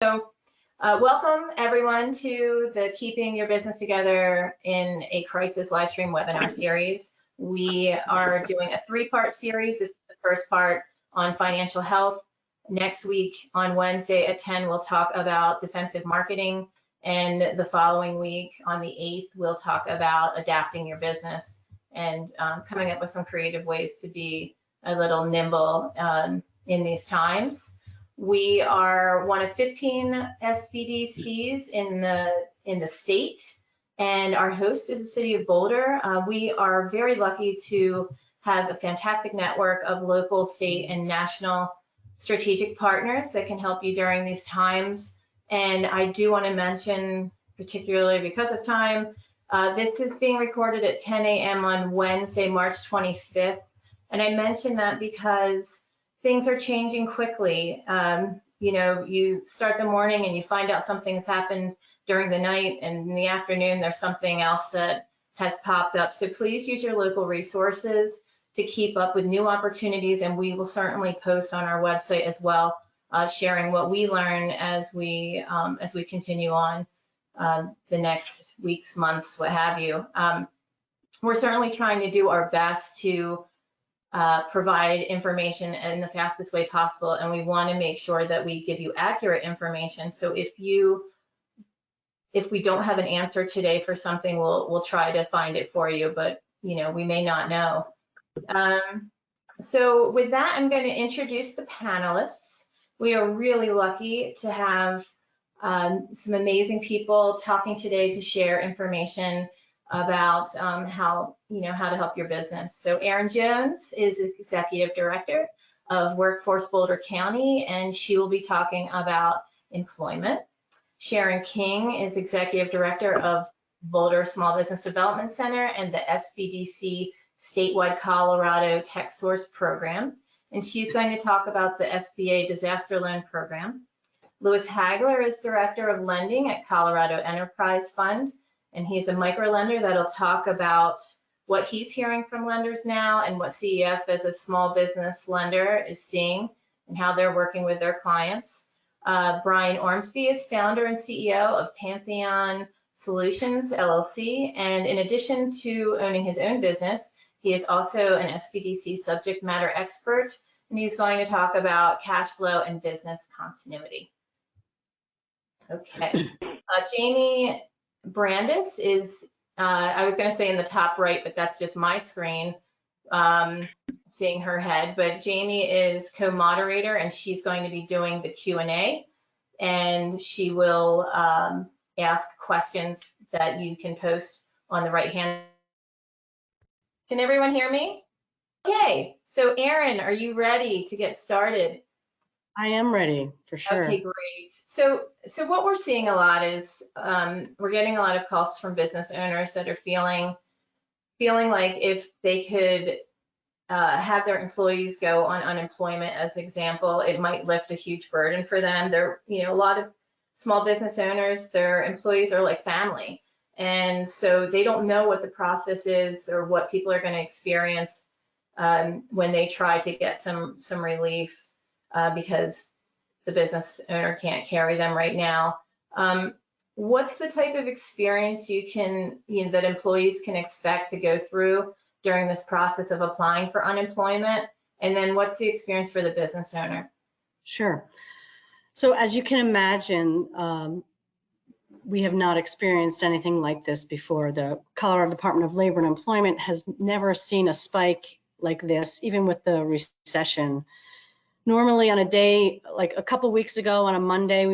Welcome everyone to the Keeping Your Business Together in a Crisis live stream webinar series. We are doing a three-part series. This is the first part on financial health. Next week on Wednesday at 10, we'll talk about defensive marketing. And the following week on the 8th, we'll talk about adapting your business and coming up with some creative ways to be a little nimble in these times. We are one of 15 SBDCs in the state, and our host is the city of Boulder. We are very lucky to have a fantastic network of local, state, and national strategic partners that can help you during these times. And I do want to mention, particularly because of time, this is being recorded at 10 a.m. on Wednesday, March 25th. And I mention that because things are changing quickly. You know, you start the morning and you find out something's happened during the night, and in the afternoon there's something else that has popped up. So please use your local resources to keep up with new opportunities, and we will certainly post on our website as well, sharing what we learn as we continue on the next weeks, months, what have you. We're certainly trying to do our best to provide information in the fastest way possible, and we want to make sure that we give you accurate information. So if we don't have an answer today for something, we'll try to find it for you, but you know, we may not know. So with that, I'm going to introduce the panelists. We are really lucky to have some amazing people talking today to share information about how to help your business. So Erin Jones is Executive Director of Workforce Boulder County, and she will be talking about employment. Sharon King is Executive Director of Boulder Small Business Development Center and the SBDC Statewide Colorado Tech Source Program, and she's going to talk about the SBA Disaster Loan Program. Louis Hagler is Director of Lending at Colorado Enterprise Fund, and he's a micro lender that'll talk about what he's hearing from lenders now and what CEF as a small business lender is seeing and how they're working with their clients. Brian Ormsby is founder and CEO of Pantheon Solutions, LLC. And in addition to owning his own business, he is also an SBDC subject matter expert, and he's going to talk about cash flow and business continuity. Okay, Jamie Brandis is, I was going to say in the top right, but that's just my screen, seeing her head. But Jamie is co-moderator, and she's going to be doing the Q&A, and she will ask questions that you can post on the right hand. Can everyone hear me? Okay, so Erin, are you ready to get started? I am ready, for sure. Okay, great. So what we're seeing a lot is we're getting a lot of calls from business owners that are feeling like if they could have their employees go on unemployment, as an example, it might lift a huge burden for them. They're, you know, a lot of small business owners, their employees are like family, and so they don't know what the process is or what people are going to experience when they try to get some relief. Because the business owner can't carry them right now. What's the type of experience that employees can expect to go through during this process of applying for unemployment? And then what's the experience for the business owner? Sure. So as you can imagine, we have not experienced anything like this before. The Colorado Department of Labor and Employment has never seen a spike like this, even with the recession. Normally on a day, like a couple weeks ago on a Monday,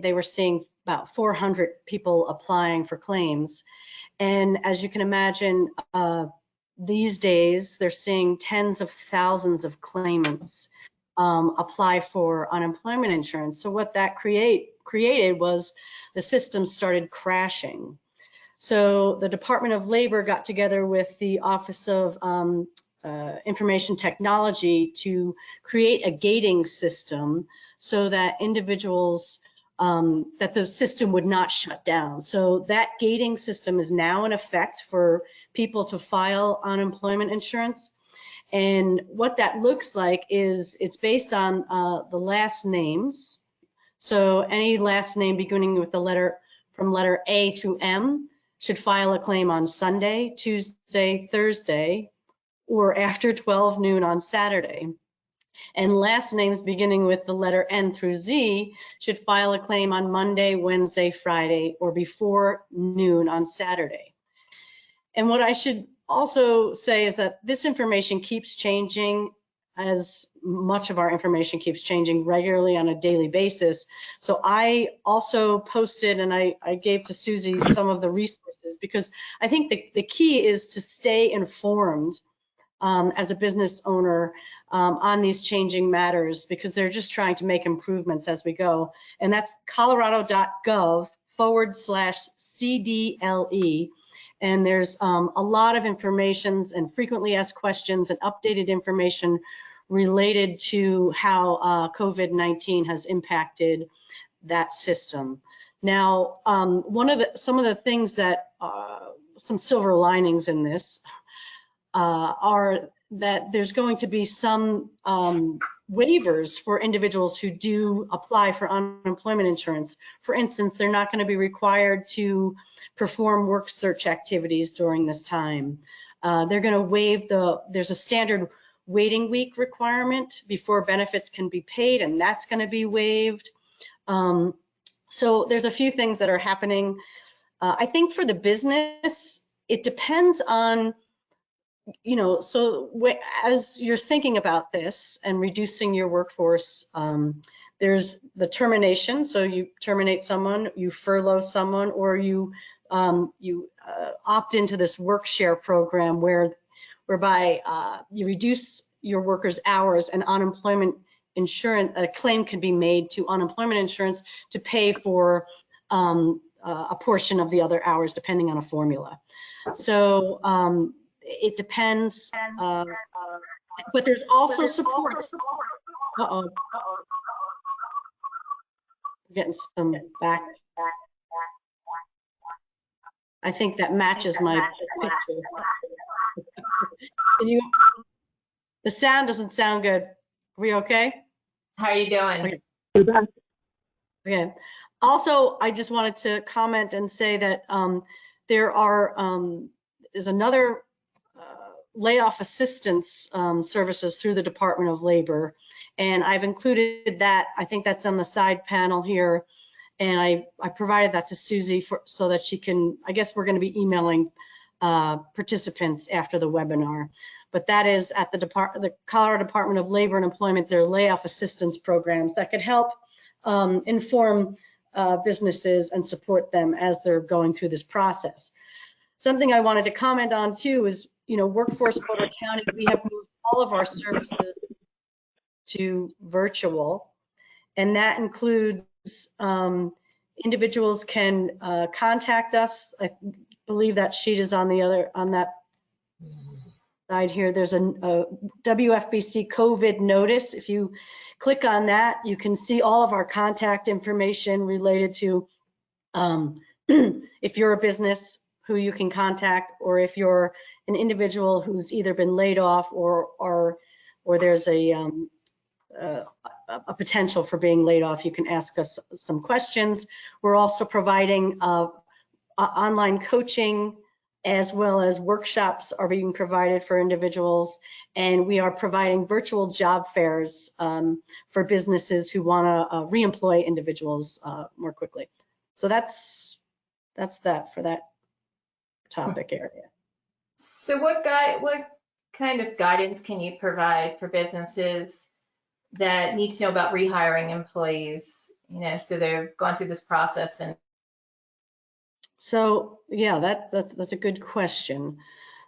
they were seeing about 400 people applying for claims. And as you can imagine, these days they're seeing tens of thousands of claimants apply for unemployment insurance. So what that created was the system started crashing. So the Department of Labor got together with the Office of Information Technology to create a gating system so that individuals, that the system would not shut down. So that gating system is now in effect for people to file unemployment insurance. And what that looks like is it's based on the last names So any last name beginning with the letter from letter A through M should file a claim on Sunday, Tuesday, Thursday, or after 12 noon on Saturday. And last names beginning with the letter N through Z should file a claim on Monday, Wednesday, Friday, or before noon on Saturday. And what I should also say is that this information keeps changing, as much of our information keeps changing regularly on a daily basis. So I also posted, and I gave to Susie some of the resources, because I think the key is to stay informed as a business owner on these changing matters, because they're just trying to make improvements as we go. And that's colorado.gov/CDLE. And there's a lot of information and frequently asked questions and updated information related to how COVID-19 has impacted that system. Now, some of the things that, some silver linings in this are that there's going to be some waivers for individuals who do apply for unemployment insurance. For instance, they're not going to be required to perform work search activities during this time. They're going to waive there's a standard waiting week requirement before benefits can be paid, and that's going to be waived. So there's a few things that are happening. I think for the business, it depends on, so as you're thinking about this and reducing your workforce, there's the termination. So you terminate someone, you furlough someone, or you opt into this work share program whereby you reduce your workers' hours, and unemployment insurance, a claim can be made to unemployment insurance to pay for a portion of the other hours, depending on a formula. So it depends, but there's also support. Uh-oh. Getting some back. I think that matches my picture. The sound doesn't sound good. Are we okay? How are you doing? Okay. Also, I just wanted to comment and say that there is another layoff assistance services through the Department of Labor, and I've included that. I think that's on the side panel here, and I provided that to Susie so that she can, I guess we're going to be emailing participants after the webinar, but that is at the Colorado Department of Labor and Employment, their layoff assistance programs that could help inform businesses and support them as they're going through this process. Something I wanted to comment on too is, Workforce Boulder County, we have moved all of our services to virtual, and that includes individuals can contact us. I believe that sheet is on that side here. There's a WFBC COVID notice. If you click on that, you can see all of our contact information related to if you're a business, who you can contact, or if you're an individual who's either been laid off or there's a potential for being laid off, you can ask us some questions. We're also providing online coaching, as well as workshops are being provided for individuals, and we are providing virtual job fairs for businesses who want to reemploy individuals more quickly. So that's that for that topic area. So what kind of guidance can you provide for businesses that need to know about rehiring employees, so they've gone through this process? And so yeah, that's a good question,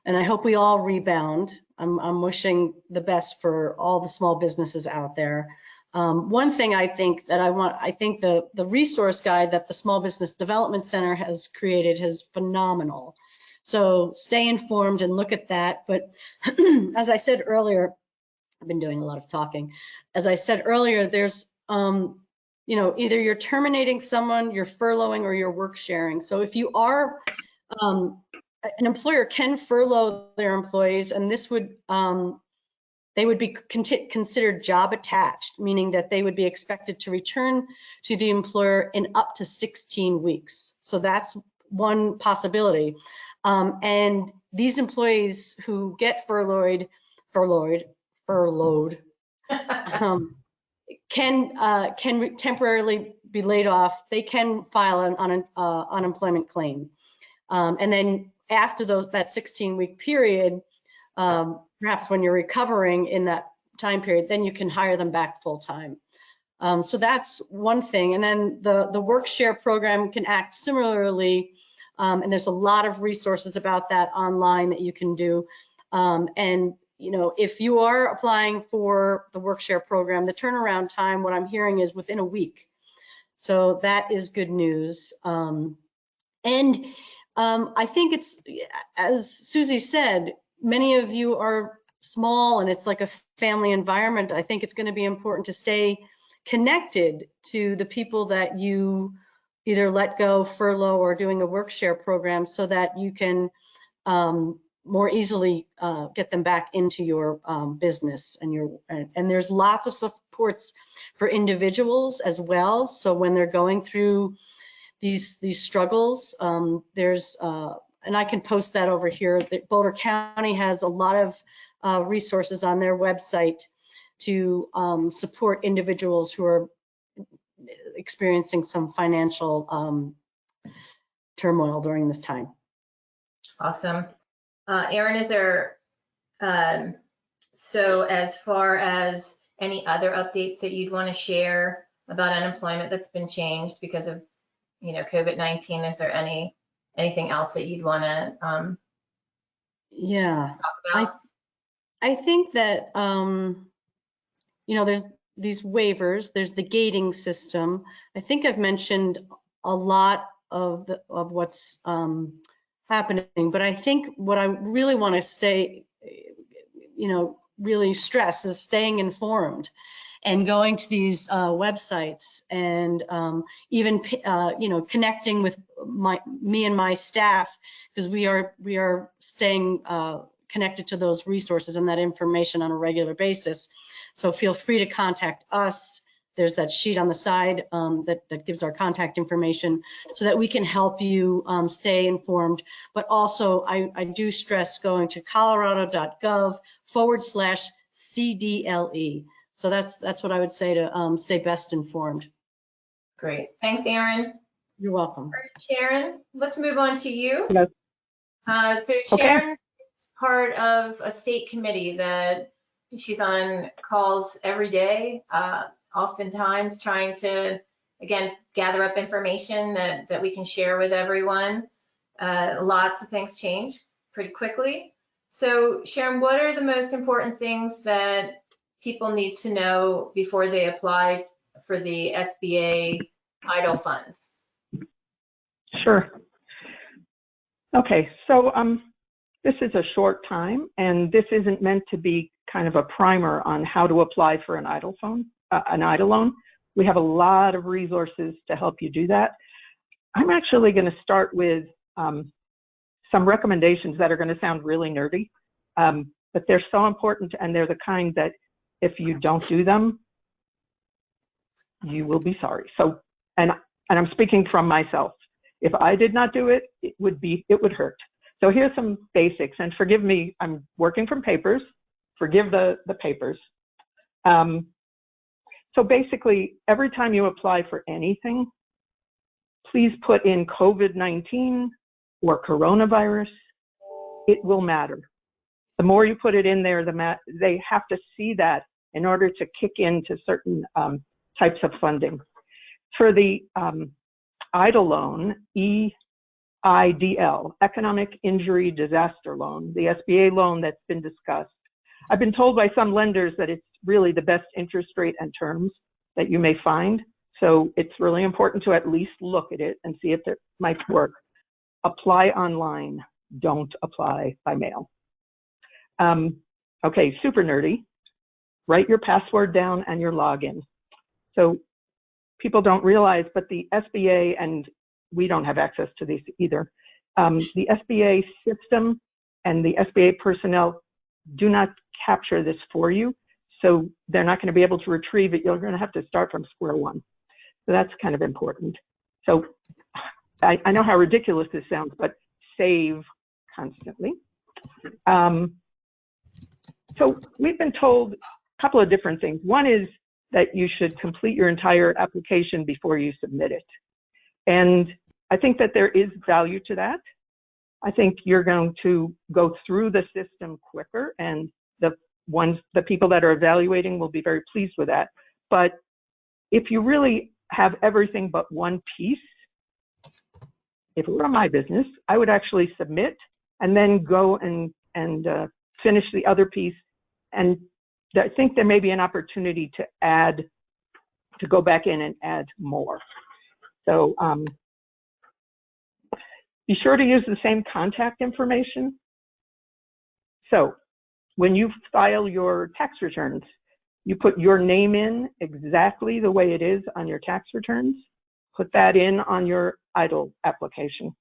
and I hope we all rebound. I'm wishing the best for all the small businesses out there. One thing I think the resource guide that the Small Business Development Center has created is phenomenal. So stay informed and look at that. But as I said earlier, I've been doing a lot of talking. As I said earlier, there's, either you're terminating someone, you're furloughing, or you're work sharing. So if you are, an employer can furlough their employees, and this would, they would be considered job attached, meaning that they would be expected to return to the employer in up to 16 weeks. So that's one possibility. And these employees who get furloughed, can temporarily be laid off. They can file an unemployment claim. And then after that 16-week period, perhaps when you're recovering in that time period, then you can hire them back full time. So that's one thing. And then the work share program can act similarly. And there's a lot of resources about that online that you can do. And you know, if you are applying for the work share program, the turnaround time, what I'm hearing, is within a week. So that is good news. I think it's, as Susie said, many of you are small and it's like a family environment. I think it's going to be important to stay connected to the people that you either let go, furlough, or doing a work share program, so that you can more easily get them back into your business and there's lots of supports for individuals as well. So when they're going through these struggles, there's and I can post that over here. Boulder County has a lot of resources on their website to support individuals who are experiencing some financial turmoil during this time. Awesome. Erin, is there, so as far as any other updates that you'd want to share about unemployment that's been changed because of, you know, COVID-19, is there anything else that you'd want to talk about? I think that, you know, there's these waivers, there's the gating system. I think I've mentioned a lot of what's happening, but I think what I really want to really stress is staying informed and going to these websites and even connecting with me and my staff, because we are staying connected to those resources and that information on a regular basis. So feel free to contact us. There's that sheet on the side that gives our contact information so that we can help you stay informed. But also, I do stress going to colorado.gov/CDLE. So that's what I would say to stay best informed. Great. Thanks, Erin. You're welcome. All right, Sharon, let's move on to you. Hello. So Sharon is part of a state committee that she's on calls every day, oftentimes trying to, again, gather up information that we can share with everyone. Lots of things change pretty quickly. So Sharon, what are the most important things that people need to know before they apply for the SBA EIDL funds? Sure. Okay, so this is a short time, and this isn't meant to be kind of a primer on how to apply for an EIDL loan. We have a lot of resources to help you do that. I'm actually going to start with some recommendations that are going to sound really nerdy, but they're so important, and they're the kind that if you don't do them, you will be sorry. So, and I'm speaking from myself. If I did not do it, it would hurt. So here's some basics, and forgive me, I'm working from papers. Forgive the papers. So basically, every time you apply for anything, please put in COVID-19 or coronavirus. It will matter. The more you put it in there, they have to see that in order to kick into certain types of funding. For the EIDL loan, EIDL, Economic Injury Disaster Loan, the SBA loan that's been discussed, I've been told by some lenders that it's really the best interest rate and terms that you may find. So it's really important to at least look at it and see if it might work. Apply online, don't apply by mail. Okay, super nerdy. Write your password down and your login. So people don't realize, but the SBA, and we don't have access to these either, the SBA system and the SBA personnel do not capture this for you. So they're not going to be able to retrieve it. You're going to have to start from square one. So that's kind of important. So I know how ridiculous this sounds, but save constantly. So we've been told a couple of different things. One is that you should complete your entire application before you submit it. And I think that there is value to that. I think you're going to go through the system quicker, and the people that are evaluating will be very pleased with that. But if you really have everything but one piece, if it were my business, I would actually submit and then go and finish the other piece. And I think there may be an opportunity to go back in and add more. So be sure to use the same contact information. So when you file your tax returns, you put your name in exactly the way it is on your tax returns. Put that in on your EIDL application.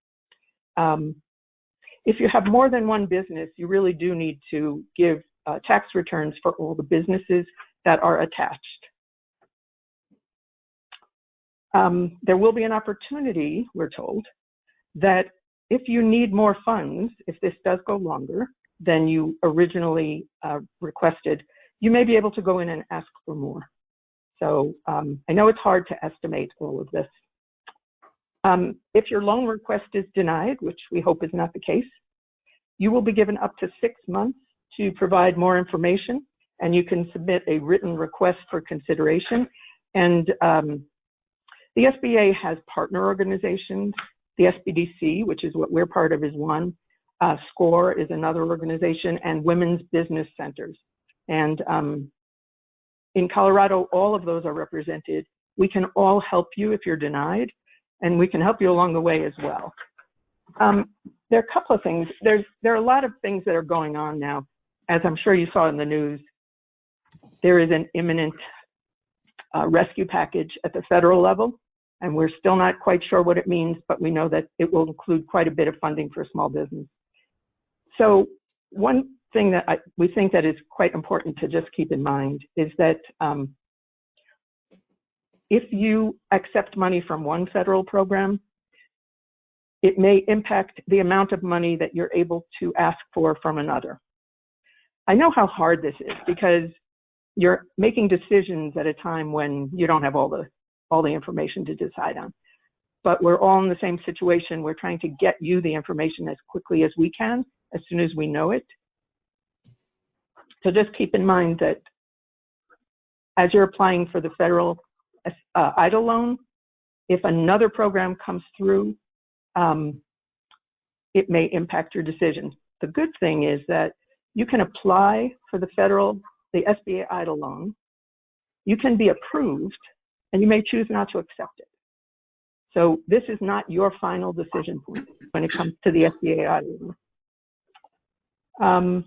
If you have more than one business, you really do need to give tax returns for all the businesses that are attached. There will be an opportunity, we're told, that if you need more funds, if this does go longer than you originally requested, you may be able to go in and ask for more. So I know it's hard to estimate all of this. If your loan request is denied, which we hope is not the case, you will be given up to 6 months to provide more information, and you can submit a written request for consideration. And the SBA has partner organizations. The SBDC, which is what we're part of, is one. SCORE is another organization, and Women's Business Centers. And in Colorado, all of those are represented. We can all help you if you're denied, and we can help you along the way as well. There are a couple of things. There are a lot of things that are going on now. As I'm sure you saw in the news, there is an imminent rescue package at the federal level, and we're still not quite sure what it means, but we know that it will include quite a bit of funding for small business. So one thing that we think that is quite important to just keep in mind is that if you accept money from one federal program, it may impact the amount of money that you're able to ask for from another. I know how hard this is because you're making decisions at a time when you don't have all the information to decide on. But we're all in the same situation. We're trying to get you the information as quickly as we can, as soon as we know it. So just keep in mind that as you're applying for the federal EIDL loan, if another program comes through, it may impact your decision. The good thing is that you can apply for the SBA EIDL loan. You can be approved, and you may choose not to accept it. So this is not your final decision point when it comes to the SBA EIDL loan.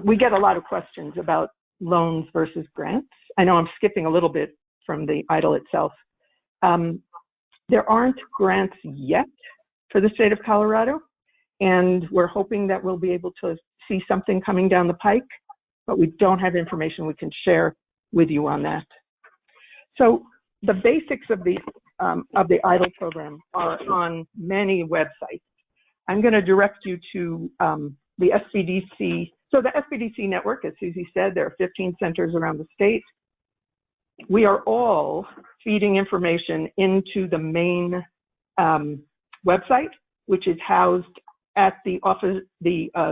We get a lot of questions about loans versus grants. I know I'm skipping a little bit from the EIDL itself. There aren't grants yet for the state of Colorado, and we're hoping that we'll be able to see something coming down the pike, but we don't have information we can share with you on that. So the basics of the EIDL program are on many websites. I'm going to direct you to the SBDC. So the SBDC network, as Susie said, there are 15 centers around the state. We are all feeding information into the main website, which is housed at the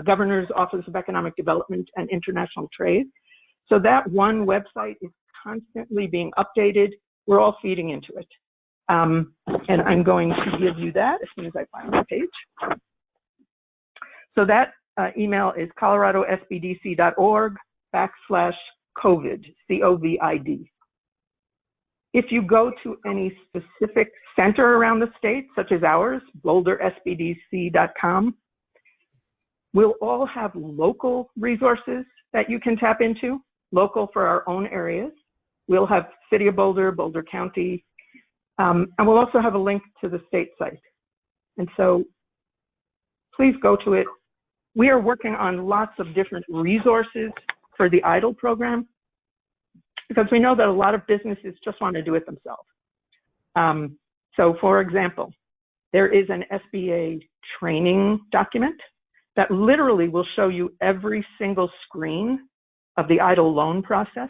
Governor's Office of Economic Development and International Trade. So that one website is constantly being updated. We're all feeding into it. And I'm going to give you that as soon as I find the page. So that email is coloradosbdc.org/COVID, COVID. If you go to any specific center around the state, such as ours, BoulderSBDC.com, we'll all have local resources that you can tap into, local for our own areas. We'll have City of Boulder, Boulder County, and we'll also have a link to the state site. And so please go to it. We are working on lots of different resources for the EIDL program because we know that a lot of businesses just want to do it themselves. So for example, there is an SBA training document that literally will show you every single screen of the EIDL loan process.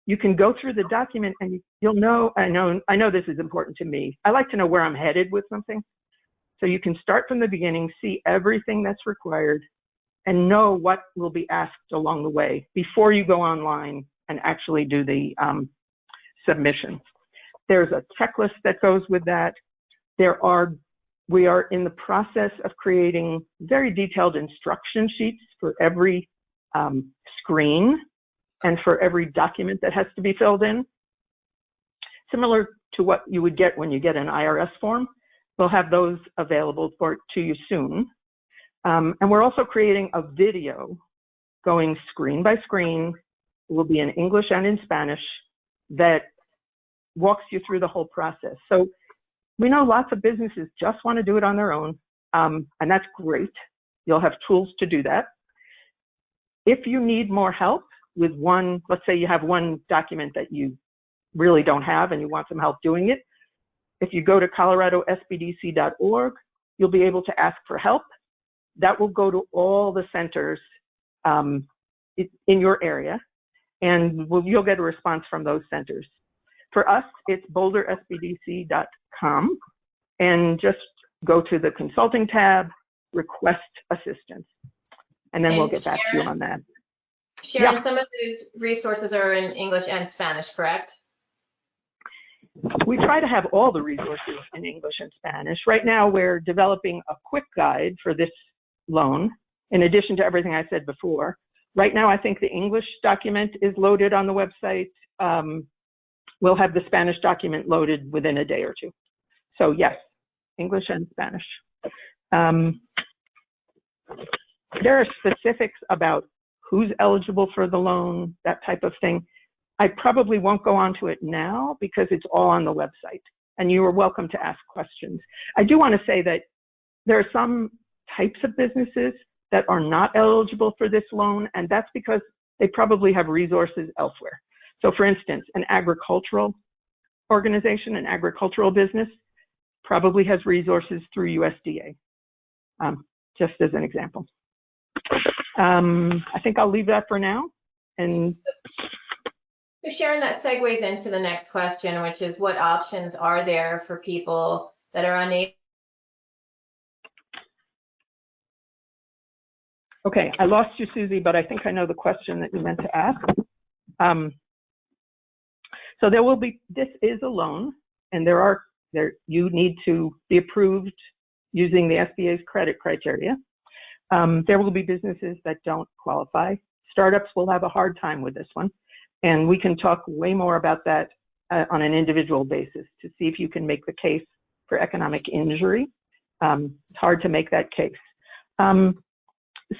You can go through the document and you'll know, I know this is important to me. I like to know where I'm headed with something. So you can start from the beginning, see everything that's required, and know what will be asked along the way before you go online and actually do the submission. There's a checklist that goes with that. We are in the process of creating very detailed instruction sheets for every screen and for every document that has to be filled in. Similar to what you would get when you get an IRS form, we'll have those available to you soon. And we're also creating a video going screen by screen. It will be in English and in Spanish that walks you through the whole process. So we know lots of businesses just want to do it on their own, and that's great. You'll have tools to do that. If you need more help with one, let's say you have one document that you really don't have and you want some help doing it, if you go to coloradosbdc.org, you'll be able to ask for help. That will go to all the centers in your area, and you'll get a response from those centers. For us, it's bouldersbdc.com, and just go to the consulting tab, request assistance, and then we'll get back to you on that. Sharon, Yeah. some of these resources are in English and Spanish, correct? We try to have all the resources in English and Spanish. Right now, we're developing a quick guide for this loan, in addition to everything I said before. Right now, I think the English document is loaded on the website. We'll have the Spanish document loaded within a day or two. So yes, English and Spanish. There are specifics about who's eligible for the loan, that type of thing. I probably won't go onto it now because it's all on the website, and you are welcome to ask questions. I do want to say that there are some types of businesses that are not eligible for this loan, and that's because they probably have resources elsewhere. So for instance, an agricultural organization, an agricultural business, probably has resources through USDA, just as an example. I think I'll leave that for now. And So Sharon, that segues into the next question, which is what options are there for people that are unable? Okay, I lost you, Susie, but I think I know the question that you meant to ask. So there will be, this is a loan, and you need to be approved using the SBA's credit criteria. There will be businesses that don't qualify. Startups will have a hard time with this one, and we can talk way more about that on an individual basis to see if you can make the case for economic injury. It's hard to make that case.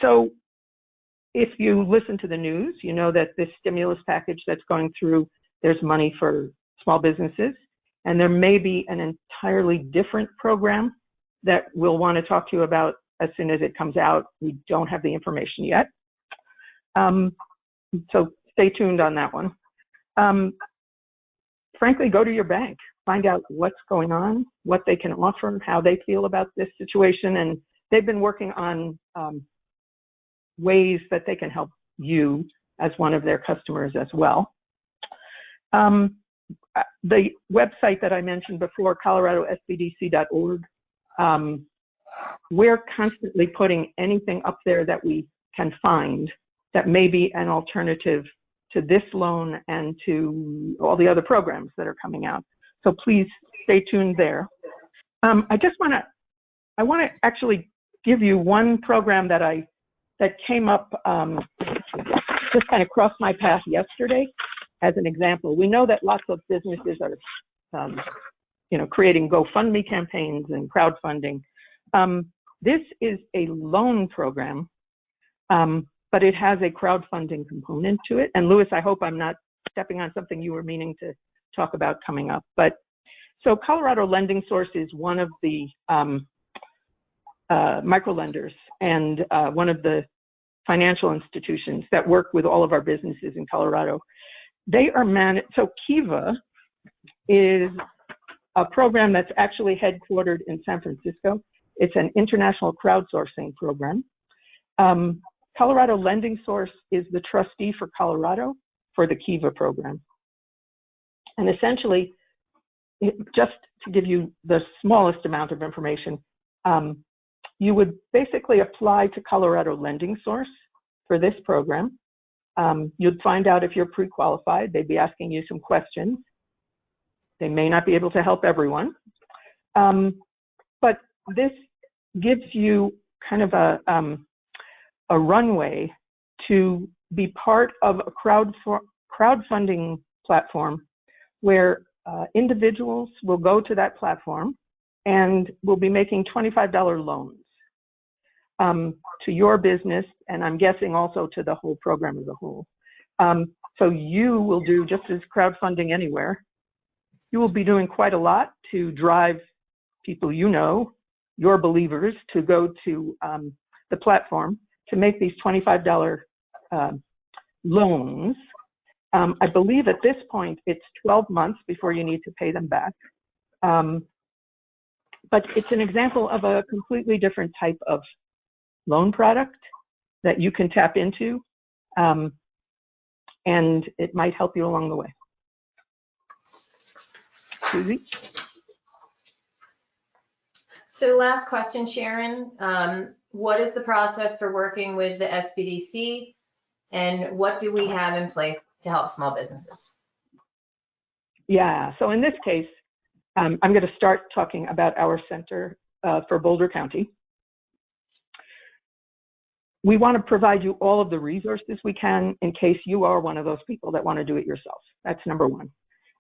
So if you listen to the news, you know that this stimulus package that's going through, there's money for small businesses, and there may be an entirely different program that we'll want to talk to you about as soon as it comes out. We don't have the information yet. So stay tuned on that one. Frankly, go to your bank, find out what's going on, what they can offer, how they feel about this situation, and they've been working on ways that they can help you as one of their customers as well. The website that I mentioned before, coloradosbdc.org, we're constantly putting anything up there that we can find that may be an alternative to this loan and to all the other programs that are coming out. So please stay tuned there. I want to actually give you one program that came up, just kind of crossed my path yesterday as an example. We know that lots of businesses are, creating GoFundMe campaigns and crowdfunding. This is a loan program, but it has a crowdfunding component to it. And Louis, I hope I'm not stepping on something you were meaning to talk about coming up. But so Colorado Lending Source is one of the microlenders and one of the financial institutions that work with all of our businesses in Colorado. They are managed. So Kiva is a program that's actually headquartered in San Francisco. It's an international crowdsourcing program. Colorado Lending Source is the trustee for Colorado for the Kiva program. And essentially, just to give you the smallest amount of information, you would basically apply to Colorado Lending Source for this program. You'd find out if you're pre-qualified. They'd be asking you some questions. They may not be able to help everyone. But this gives you kind of a runway to be part of a crowdfunding platform where individuals will go to that platform and will be making $25 loans to your business, and I'm guessing also to the whole program as a whole. So you will do, just as crowdfunding anywhere, you will be doing quite a lot to drive people you know, your believers, to go to the platform to make these $25 loans. I believe at this point it's 12 months before you need to pay them back. But it's an example of a completely different type of loan product that you can tap into, and it might help you along the way. Susie? So last question, Sharon. What is the process for working with the SBDC, and what do we have in place to help small businesses? Yeah, so in this case, I'm going to start talking about our center for Boulder County. We want to provide you all of the resources we can in case you are one of those people that want to do it yourself. That's number one.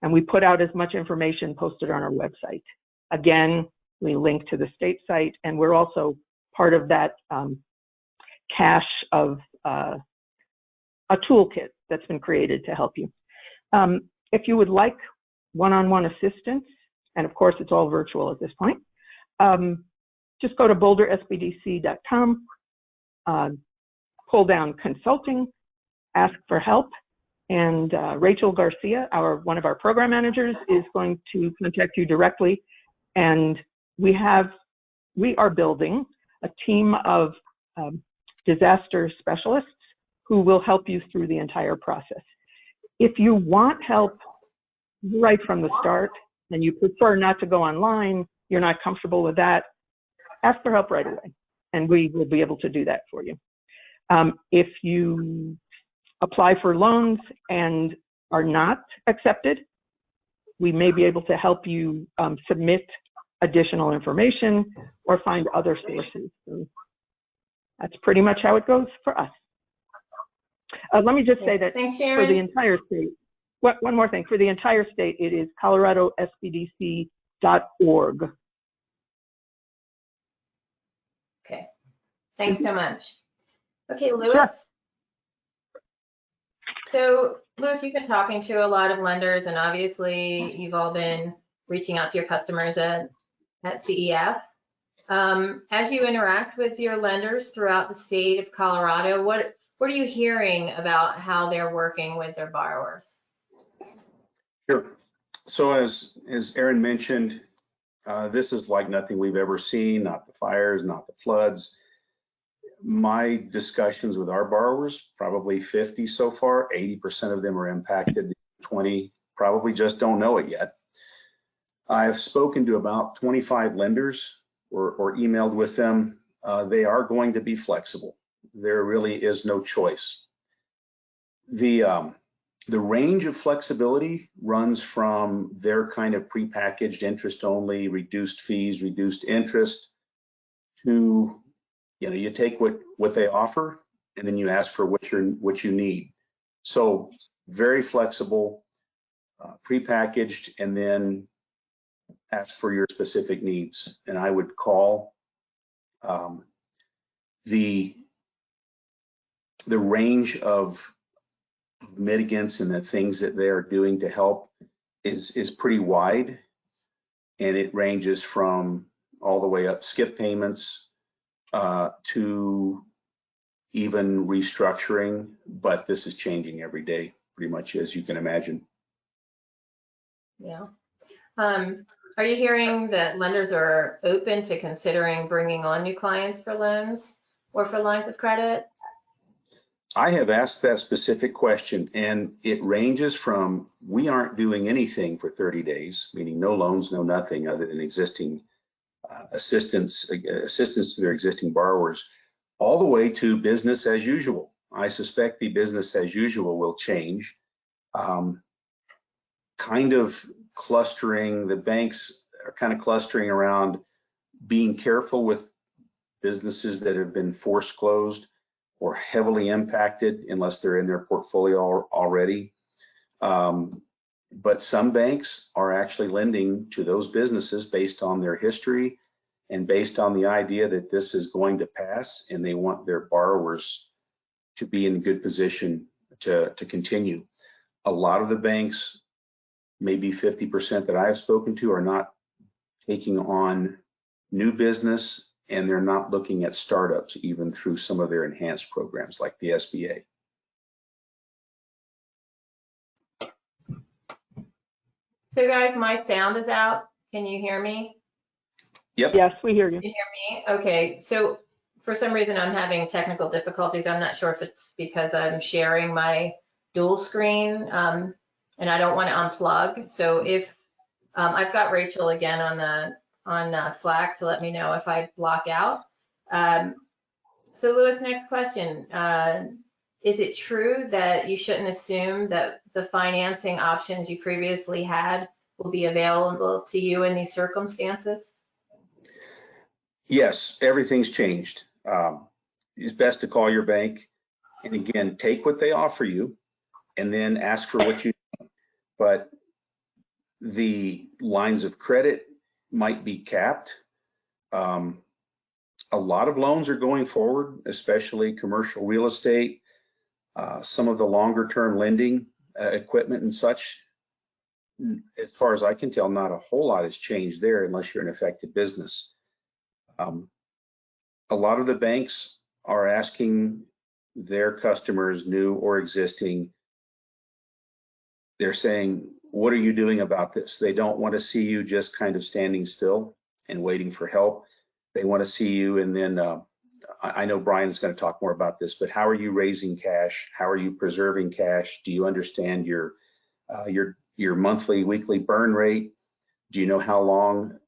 And we put out as much information posted on our website. Again, we link to the state site, and we're also part of that cache of a toolkit that's been created to help you. If you would like one-on-one assistance, and of course it's all virtual at this point, just go to bouldersbdc.com, pull down consulting, ask for help, and Rachel Garcia, one of our program managers, is going to contact you directly. And we are building a team of disaster specialists who will help you through the entire process. If you want help right from the start and you prefer not to go online, you're not comfortable with that, ask for help right away, and we will be able to do that for you. If you apply for loans and are not accepted, we may be able to help you submit additional information or find other sources. So that's pretty much how it goes for us. Let me just say that Thanks, for the entire state, one more thing, for the entire state, it is coloradosbdc.org. Okay, thanks so much. Okay, Louis. Sure. So, Louis, you've been talking to a lot of lenders, and obviously you've all been reaching out to your customers at CEF. As you interact with your lenders throughout the state of Colorado, what are you hearing about how they're working with their borrowers? Sure. So as Erin mentioned, this is like nothing we've ever seen, not the fires, not the floods. My discussions with our borrowers, probably 50 so far, 80% of them are impacted, 20 probably just don't know it yet. I've spoken to about 25 lenders or emailed with them. They are going to be flexible. There really is no choice. The range of flexibility runs from their kind of prepackaged interest only, reduced fees, reduced interest, to, you take what they offer and then you ask for what you need. So very flexible, prepackaged, and then ask for your specific needs. And I would call the range of mitigants and the things that they are doing to help is pretty wide, and it ranges from all the way up skip payments to even restructuring, but this is changing every day, pretty much, as you can imagine. Yeah. Are you hearing that lenders are open to considering bringing on new clients for loans or for lines of credit? I have asked that specific question, and it ranges from we aren't doing anything for 30 days, meaning no loans, no nothing other than existing assistance to their existing borrowers, all the way to business as usual. I suspect the business as usual will change. Kind of clustering, the banks are kind of clustering around being careful with businesses that have been forced closed or heavily impacted unless they're in their portfolio already. But some banks are actually lending to those businesses based on their history and based on the idea that this is going to pass, and they want their borrowers to be in a good position to continue. A lot of the banks, maybe 50% that I have spoken to, are not taking on new business, and they're not looking at startups even through some of their enhanced programs like the SBA. So guys, my sound is out. Can you hear me? Yep. Yes, we hear you. Can you hear me? Okay, so for some reason I'm having technical difficulties. I'm not sure if it's because I'm sharing my dual screen and I don't want to unplug. So if I've got Rachel again on Slack to let me know if I block out. So Louis, next question. Is it true that you shouldn't assume that the financing options you previously had will be available to you in these circumstances? Yes, everything's changed. It's best to call your bank and again, take what they offer you and then ask for what you need. But the lines of credit might be capped. A lot of loans are going forward, especially commercial real estate, some of the longer term lending, equipment and such. As far as I can tell, not a whole lot has changed there unless you're an affected business. A lot of the banks are asking their customers, new or existing, they're saying, what are you doing about this? They don't want to see you just kind of standing still and waiting for help. They want to see you, and then I know Brian's going to talk more about this, but how are you raising cash? How are you preserving cash? Do you understand your monthly, weekly burn rate? Do you know how long,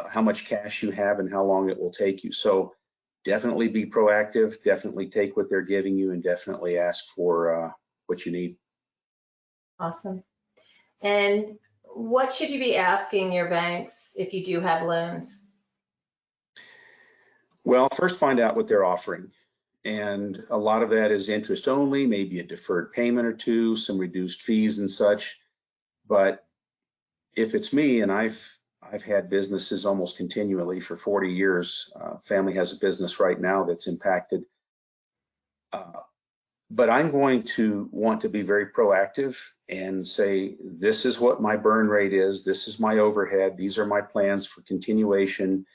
how much cash you have and how long it will take you? So definitely be proactive, definitely take what they're giving you, and definitely ask for what you need. Awesome. And what should you be asking your banks if you do have loans? Well, first find out what they're offering. And a lot of that is interest only, maybe a deferred payment or two, some reduced fees and such. But if it's me, and I've had businesses almost continually for 40 years, family has a business right now that's impacted. But I'm going to want to be very proactive and say, this is what my burn rate is. This is my overhead. These are my plans for continuation.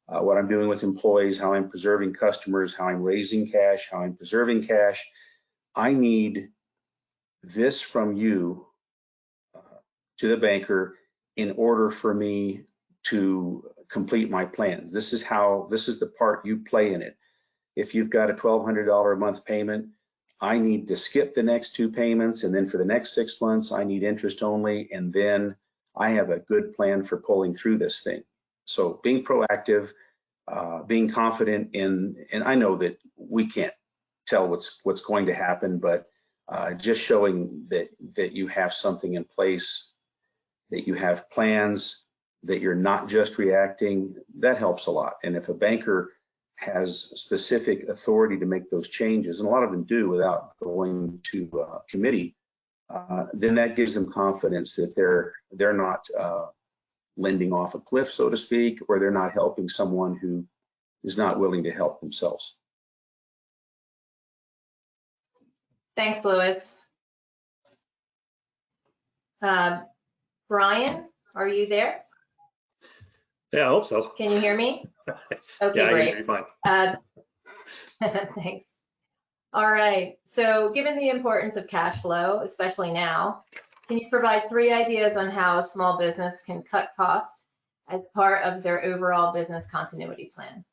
What I'm doing with employees, how I'm preserving customers, how I'm raising cash, how I'm preserving cash. I need this from you to the banker in order for me to complete my plans. This is the part you play in it. If you've got a $1,200 a month payment, I need to skip the next 2 payments, and then for the next 6 months, I need interest only, and then I have a good plan for pulling through this thing. So being proactive, being confident in, and I know that we can't tell what's going to happen, but just showing that you have something in place, that you have plans, that you're not just reacting, that helps a lot. And if a banker has specific authority to make those changes, and a lot of them do without going to committee, then that gives them confidence that they're not lending off a cliff, so to speak, or they're not helping someone who is not willing to help themselves. Thanks, Louis. Brian, are you there? Yeah, I hope so. Can you hear me? Okay, Yeah, I can great. hear you fine. Thanks. All right. So given the importance of cash flow, especially now, can you provide 3 ideas on how a small business can cut costs as part of their overall business continuity plan?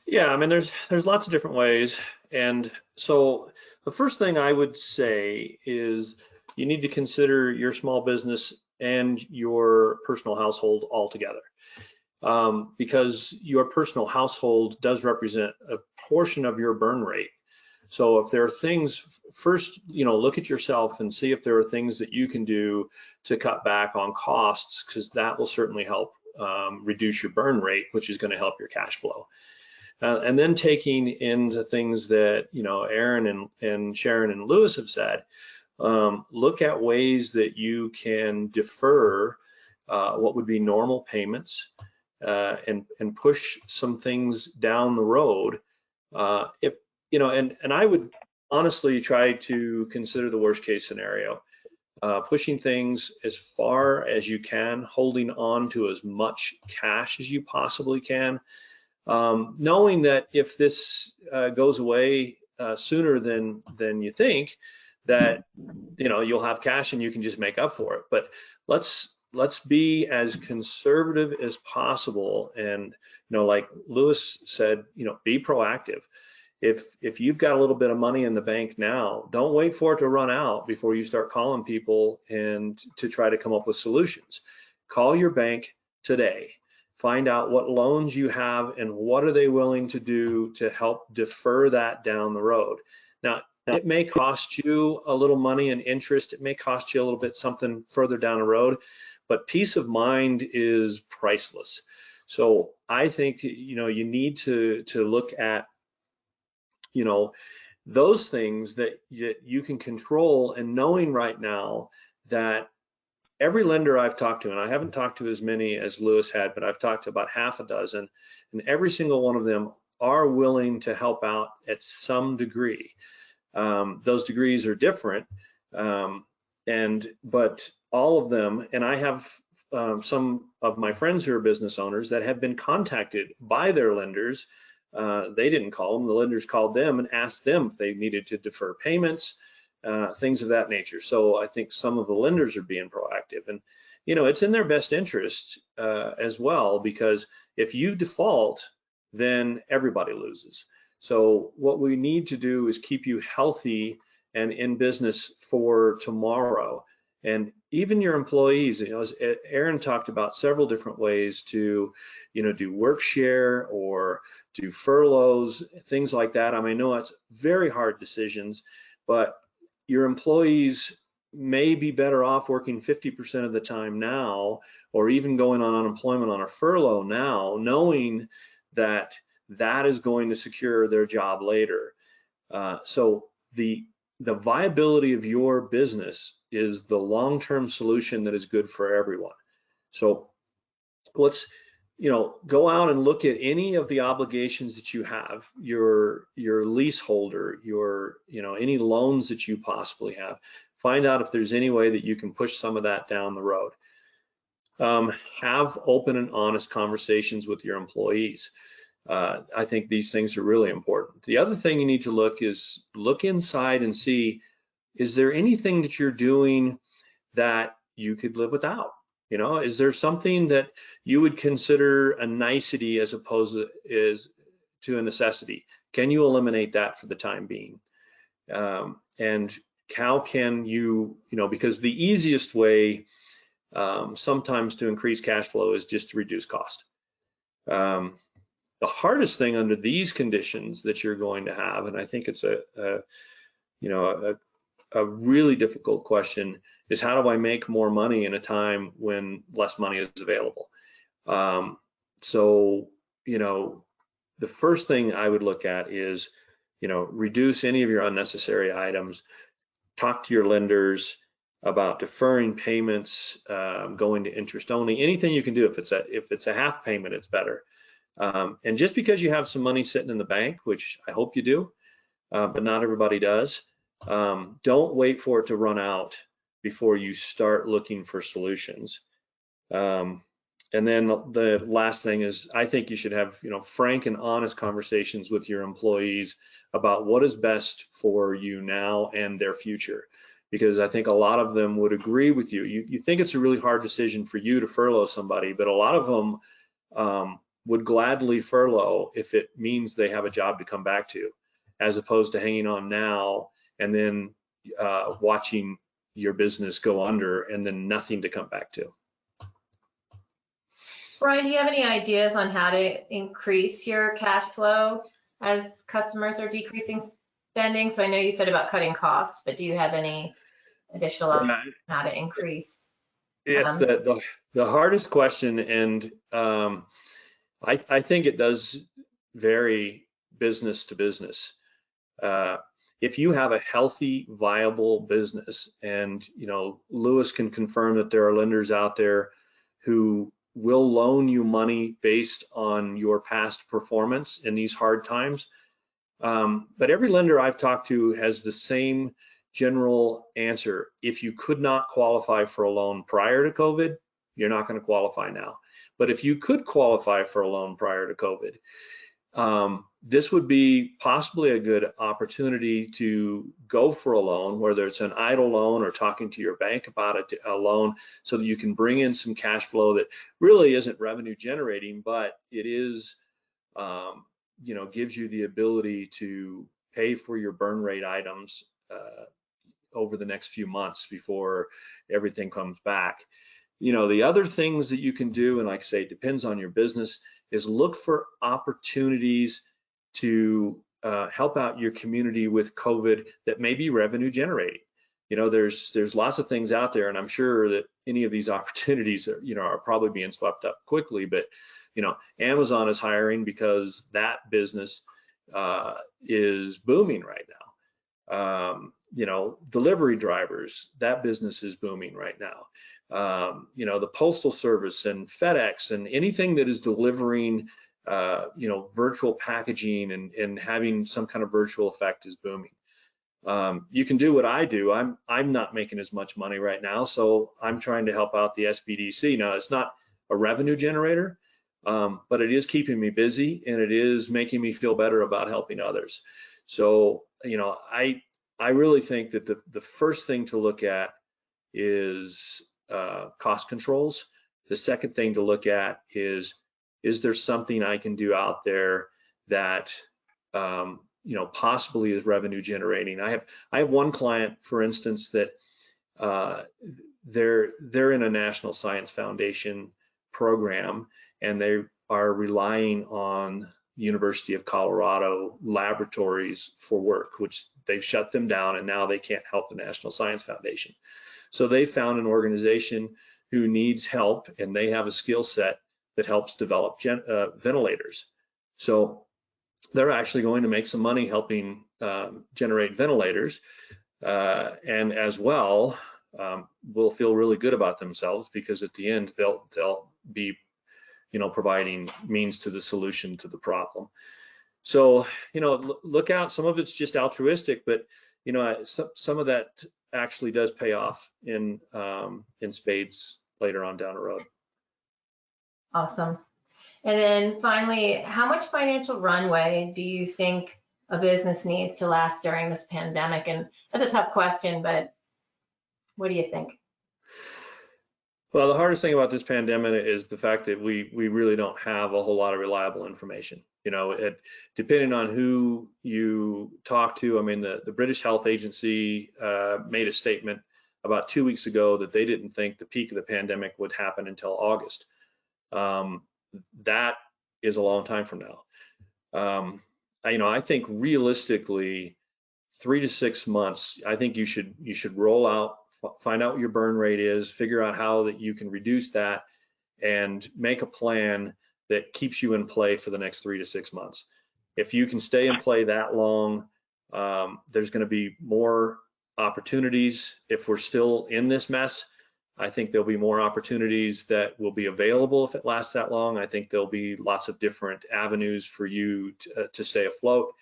Yeah, I mean, there's lots of different ways. And so the first thing I would say is you need to consider your small business and your personal household all together. Because your personal household does represent a portion of your burn rate. So if there are things, first, look at yourself and see if there are things that you can do to cut back on costs, because that will certainly help reduce your burn rate, which is going to help your cash flow. And then taking into things that, Aaron and Sharon and Lewis have said, look at ways that you can defer what would be normal payments and push some things down the road. And I would honestly try to consider the worst case scenario, pushing things as far as you can, holding on to as much cash as you possibly can, knowing that if this goes away sooner than you think, that you'll have cash and you can just make up for it. But let's be as conservative as possible, and like Lewis said, be proactive. If you've got a little bit of money in the bank now, don't wait for it to run out before you start calling people and to try to come up with solutions. Call your bank today. Find out what loans you have and what are they willing to do to help defer that down the road. Now, it may cost you a little money in interest. It may cost you a little bit something further down the road, but peace of mind is priceless. So I think, you need to look at, those things that you can control, and knowing right now that every lender I've talked to, and I haven't talked to as many as Lewis had, but I've talked to about half a dozen, and every single one of them are willing to help out at some degree. Those degrees are different, but all of them, and I have some of my friends who are business owners that have been contacted by their lenders. They didn't call them, the lenders called them and asked them if they needed to defer payments, things of that nature. So I think some of the lenders are being proactive, and it's in their best interest as well, because if you default, then everybody loses. So what we need to do is keep you healthy and in business for tomorrow. And even your employees, as Aaron talked about, several different ways to, do work share or do furloughs, things like that. I know it's very hard decisions, but your employees may be better off working 50% of the time now, or even going on unemployment on a furlough now, knowing that that is going to secure their job later. So the viability of your business is the long-term solution that is good for everyone. So let's, go out and look at any of the obligations that you have, your leaseholder, any loans that you possibly have. Find out if there's any way that you can push some of that down the road. Have open and honest conversations with your employees. I think these things are really important. The other thing you need to look inside and see, is there anything that you're doing that you could live without? Is there something that you would consider a nicety as opposed to a necessity? Can you eliminate that for the time being? And how can you, because the easiest way sometimes to increase cash flow is just to reduce cost. The hardest thing under these conditions that you're going to have, and I think it's a really difficult question, is how do I make more money in a time when less money is available? So, the first thing I would look at is, reduce any of your unnecessary items. Talk to your lenders about deferring payments, going to interest only. Anything you can do. If it's a half payment, it's better. And just because you have some money sitting in the bank, which I hope you do, but not everybody does, don't wait for it to run out before you start looking for solutions. And then the last thing is, I think you should have, frank and honest conversations with your employees about what is best for you now and their future. Because I think a lot of them would agree with you. You think it's a really hard decision for you to furlough somebody, but a lot of them would gladly furlough if it means they have a job to come back to, as opposed to hanging on now and then watching your business go under and then nothing to come back to. Brian, do you have any ideas on how to increase your cash flow as customers are decreasing spending? So I know you said about cutting costs, but do you have any additional on how to increase? It's the hardest question, and I think it does vary business to business. If you have a healthy, viable business, and Lewis can confirm that there are lenders out there who will loan you money based on your past performance in these hard times. But every lender I've talked to has the same general answer. If you could not qualify for a loan prior to COVID, you're not going to qualify now. But if you could qualify for a loan prior to COVID, this would be possibly a good opportunity to go for a loan, whether it's an idle loan or talking to your bank about a loan, so that you can bring in some cash flow that really isn't revenue generating, but it is, gives you the ability to pay for your burn rate items over the next few months before everything comes back. The other things that you can do, and like I say, it depends on your business, is look for opportunities to help out your community with COVID that may be revenue generating. There's lots of things out there, and I'm sure that any of these opportunities are probably being swept up quickly, but Amazon is hiring because that business is booming right now. Delivery drivers, that business is booming right now. The Postal Service and FedEx and anything that is delivering, virtual packaging and having some kind of virtual effect is booming. You can do what I do. I'm not making as much money right now, so I'm trying to help out the SBDC. Now, it's not a revenue generator, but it is keeping me busy, and it is making me feel better about helping others. So, I really think that the first thing to look at is cost controls. The second thing to look at is there something I can do out there that possibly is revenue generating. I have one client, for instance, that they're in a National Science Foundation program, and they are relying on University of Colorado laboratories for work, which they've shut them down, and now they can't help the National Science Foundation. So they found an organization who needs help, and they have a skill set that helps develop ventilators. So they're actually going to make some money helping generate ventilators, and as well will feel really good about themselves, because at the end they'll be providing means to the solution to the problem. So look out. Some of it's just altruistic, but some of that actually does pay off in spades later on down the road. Awesome. And then finally, how much financial runway do you think a business needs to last during this pandemic? And that's a tough question, but what do you think? Well, the hardest thing about this pandemic is the fact that we really don't have a whole lot of reliable information. Depending on who you talk to. I mean, the British Health Agency made a statement about 2 weeks ago that they didn't think the peak of the pandemic would happen until August. That is a long time from now. I think realistically, 3 to 6 months. I think you should roll out, find out what your burn rate is, figure out how that you can reduce that, and make a plan that keeps you in play for the next 3 to 6 months. If you can stay in play that long, there's going to be more opportunities. If we're still in this mess, I think there'll be more opportunities that will be available if it lasts that long. I think there'll be lots of different avenues for you to stay afloat.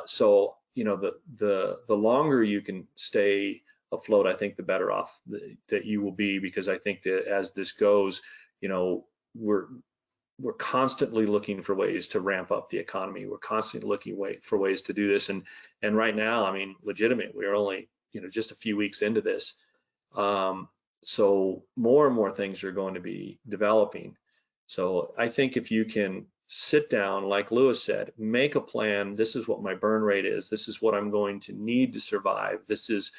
So the longer you can stay afloat, I think the better off that you will be, because I think that as this goes, we're constantly looking for ways to ramp up the economy. We're constantly looking for ways to do this. And right now, I mean, legitimate, we're only, just a few weeks into this. So more and more things are going to be developing. So I think if you can sit down, like Lewis said, make a plan. This is what my burn rate is. This is what I'm going to need to survive. This is,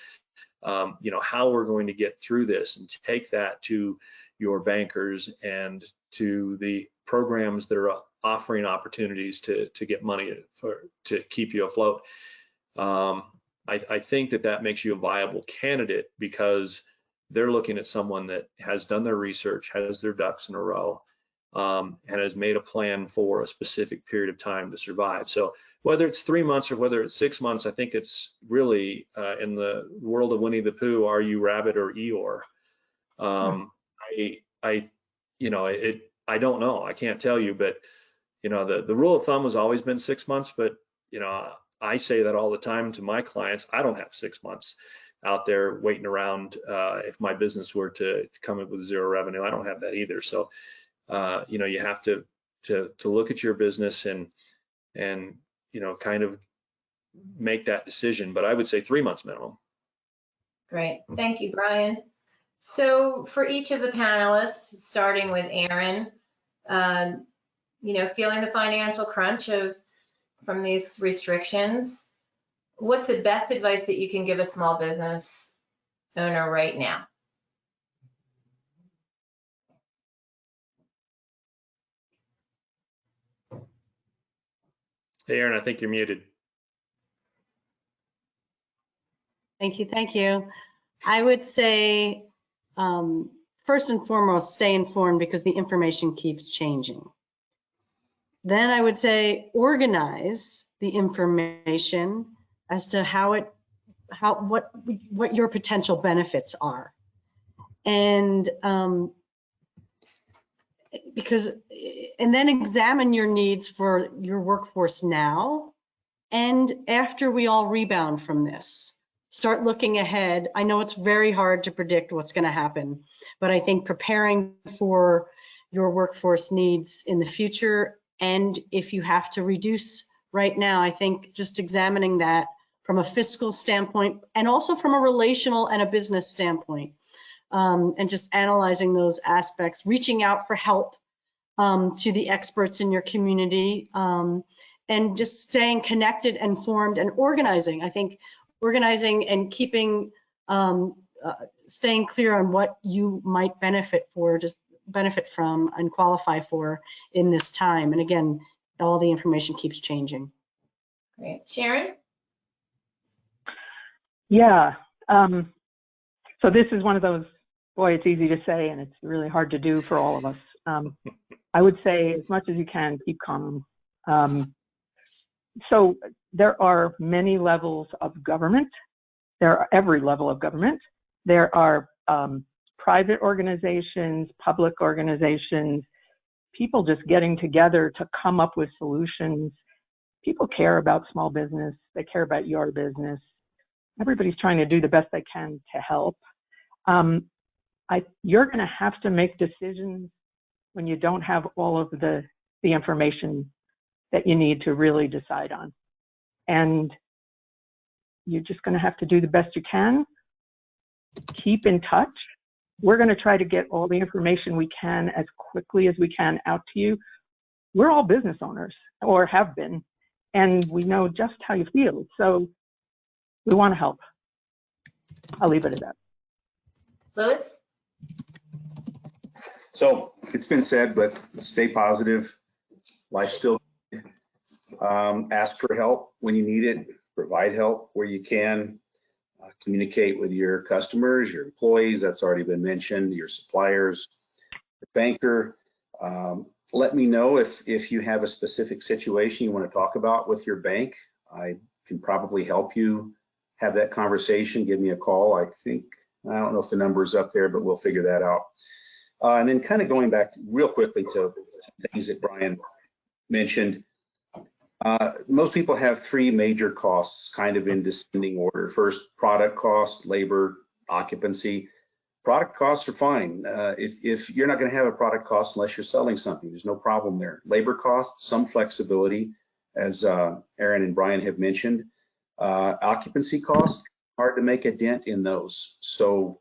how we're going to get through this, and take that to your bankers and to the programs that are offering opportunities to get money to keep you afloat. I think that makes you a viable candidate, because they're looking at someone that has done their research, has their ducks in a row, and has made a plan for a specific period of time to survive. So whether it's 3 months or whether it's 6 months, I think it's really in the world of Winnie the Pooh, are you rabbit or Eeyore? I don't know. I can't tell you, but the rule of thumb has always been 6 months. But I say that all the time to my clients. I don't have 6 months out there waiting around if my business were to come in with zero revenue. I don't have that either. So you have to look at your business and kind of make that decision. But I would say 3 months minimum. Great. Thank you, Brian. So for each of the panelists, starting with Aaron, feeling the financial crunch from these restrictions, what's the best advice that you can give a small business owner right now? Hey, Aaron, I think you're muted. Thank you. I would say, first and foremost, stay informed, because the information keeps changing. Then I would say organize the information as to what your potential benefits are. And and then examine your needs for your workforce now and after we all rebound from this. Start looking ahead. I know it's very hard to predict what's going to happen, but I think preparing for your workforce needs in the future, and if you have to reduce right now, I think just examining that from a fiscal standpoint and also from a relational and a business standpoint, and just analyzing those aspects, reaching out for help to the experts in your community, and just staying connected, informed, and organizing. I think organizing and keeping, staying clear on what you might benefit from and qualify for in this time. And again, all the information keeps changing. Great. Sharon? Yeah. So this is one of those, boy, it's easy to say and it's really hard to do for all of us. I would say as much as you can, keep calm. So there are many levels of government. There are every level of government. There are private organizations, public organizations, people just getting together to come up with solutions. People care about small business. They care about your business. Everybody's trying to do the best they can to help. You're going to have to make decisions when you don't have all of the information that you need to really decide on. And you're just going to have to do the best you can. Keep in touch. We're going to try to get all the information we can as quickly as we can out to you. We're all business owners, or have been, and we know just how you feel. So we want to help. I'll leave it at that. Lewis? So it's been said, but stay positive. Life's still. Ask for help when you need it. Provide help where you can. Communicate with your customers, your employees. That's already been mentioned. Your suppliers, your banker. Let me know if you have a specific situation you want to talk about with your bank. I can probably help you have that conversation. Give me a call. I don't know if the number is up there, but we'll figure that out. And then kind of going back real quickly to things that Brian mentioned. Most people have three major costs kind of in descending order. First, product cost, labor, occupancy. product costs are fine. If you're not going to have a product cost unless you're selling something, there's no problem there. Labor costs, some flexibility, as Aaron and Brian have mentioned. Occupancy costs, hard to make a dent in those. So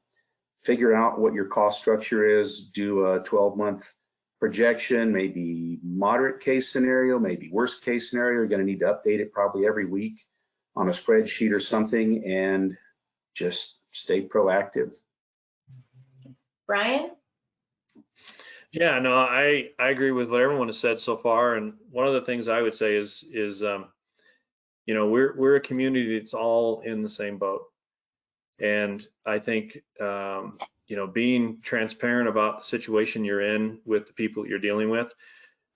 figure out what your cost structure is, do a 12-month projection, maybe moderate case scenario, maybe worst case scenario. You're going to need to update it probably every week on a spreadsheet or something, and just stay proactive. Brian? Yeah, no, I agree with what everyone has said so far. And one of the things I would say is you know, we're a community that's all in the same boat. And I think, you know, being transparent about the situation you're in with the people that you're dealing with,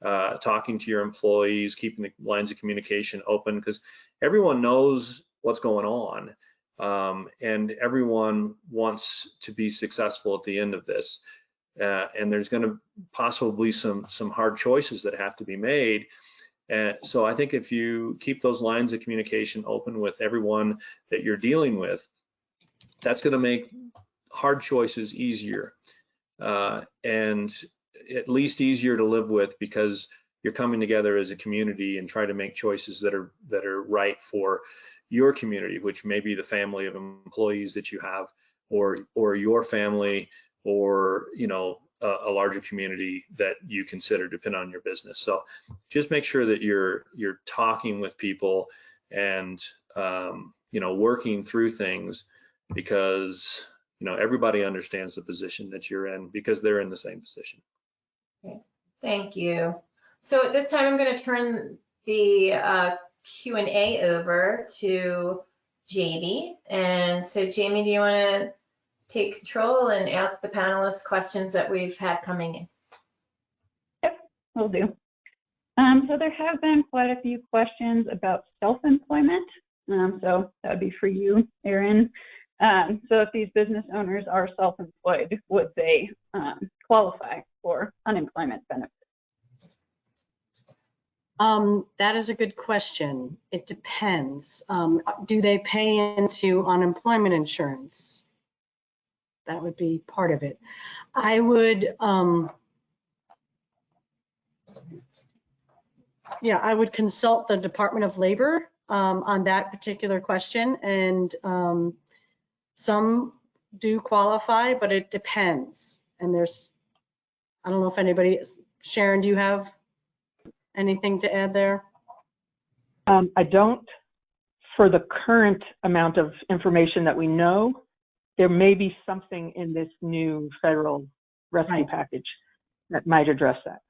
talking to your employees, keeping the lines of communication open, because everyone knows what's going on. And everyone wants to be successful at the end of this. And there's going to possibly some hard choices that have to be made. So I think if you keep those lines of communication open with everyone that you're dealing with, that's going to make hard choices easier, and at least easier to live with, because you're coming together as a community and try to make choices that are right for your community, which may be the family of employees that you have, or your family, or, you know, a larger community that you consider depending on your business. So just make sure that you're talking with people and you know, working through things, because, you know, everybody understands the position that you're in because they're in the same position. Okay, thank you. So at this time, I'm going to turn the Q&A over to Jamie. And so Jamie, do you want to take control and ask the panelists questions that we've had coming in? Yep, will do. So there have been quite a few questions about self-employment. So that would be for you, Aaron. So if these business owners are self-employed, would they qualify for unemployment benefits? That is a good question. It depends. Do they pay into unemployment insurance? That would be part of it. I would, yeah, I would consult the Department of Labor on that particular question. And some do qualify, but it depends. And there's, I don't know if anybody, Sharon, do you have anything to add there? I don't. For the current amount of information that we know, there may be something in this new federal rescue package that might address that.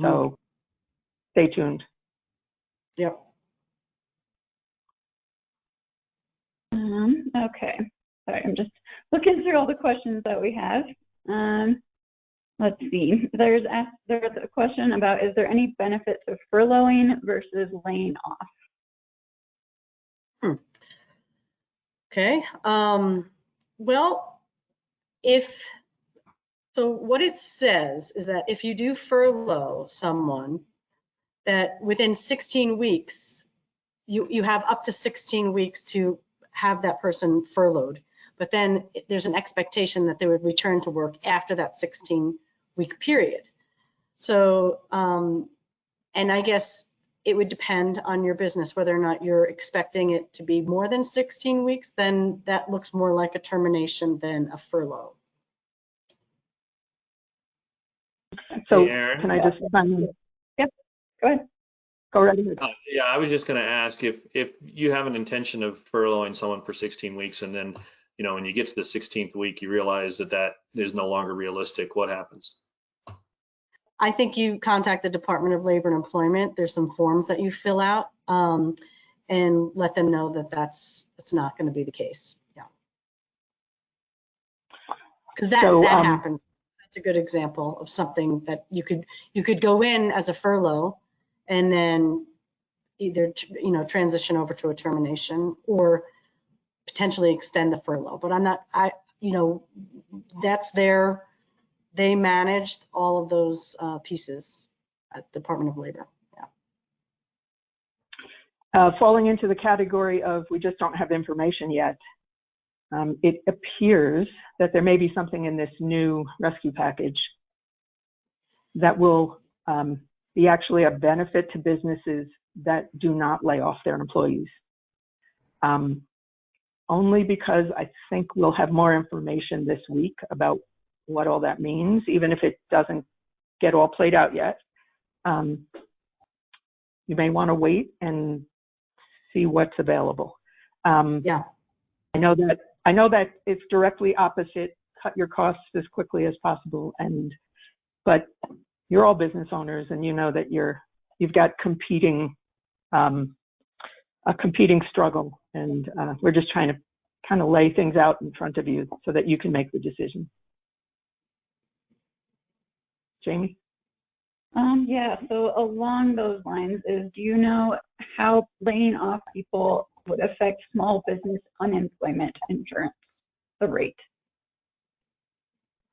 So stay tuned. Yep. Okay. Sorry, I'm just looking through all the questions that we have. Let's see. There's a question about, is there any benefit to furloughing versus laying off? Okay. Well, so what it says is that if you do furlough someone, that within 16 weeks, you have up to 16 weeks to have that person furloughed. But then there's an expectation that they would return to work after that 16-week period. So, and I guess it would depend on your business, whether or not you're expecting it to be more than 16 weeks, then that looks more like a termination than a furlough. So Hey, Aaron. can I just, Yep, go ahead. go right ahead. Yeah, I was just going to ask if you have an intention of furloughing someone for 16 weeks, and then, you know, when you get to the 16th week, you realize that is no longer realistic, what happens? I think you contact the Department of Labor and Employment. There's some forms that you fill out and let them know that that's not going to be the case. Yeah. Because that happens. That's a good example of something that you could go in as a furlough and then either, you know, transition over to a termination or potentially extend the furlough. But you know, that's they managed all of those pieces at Department of Labor. Yeah. Falling into the category of we just don't have information yet. it appears that there may be something in this new rescue package that will be actually a benefit to businesses that do not lay off their employees. Only because I think we'll have more information this week about what all that means, even if it doesn't get all played out yet. You may want to wait and see what's available. Yeah. I know that it's directly opposite, cut your costs as quickly as possible, but you're all business owners, and you know that you've got a competing struggle, and we're just trying to kind of lay things out in front of you so that you can make the decision. Jamie? Yeah, so along those lines do you know how laying off people would affect small business unemployment insurance, the rate?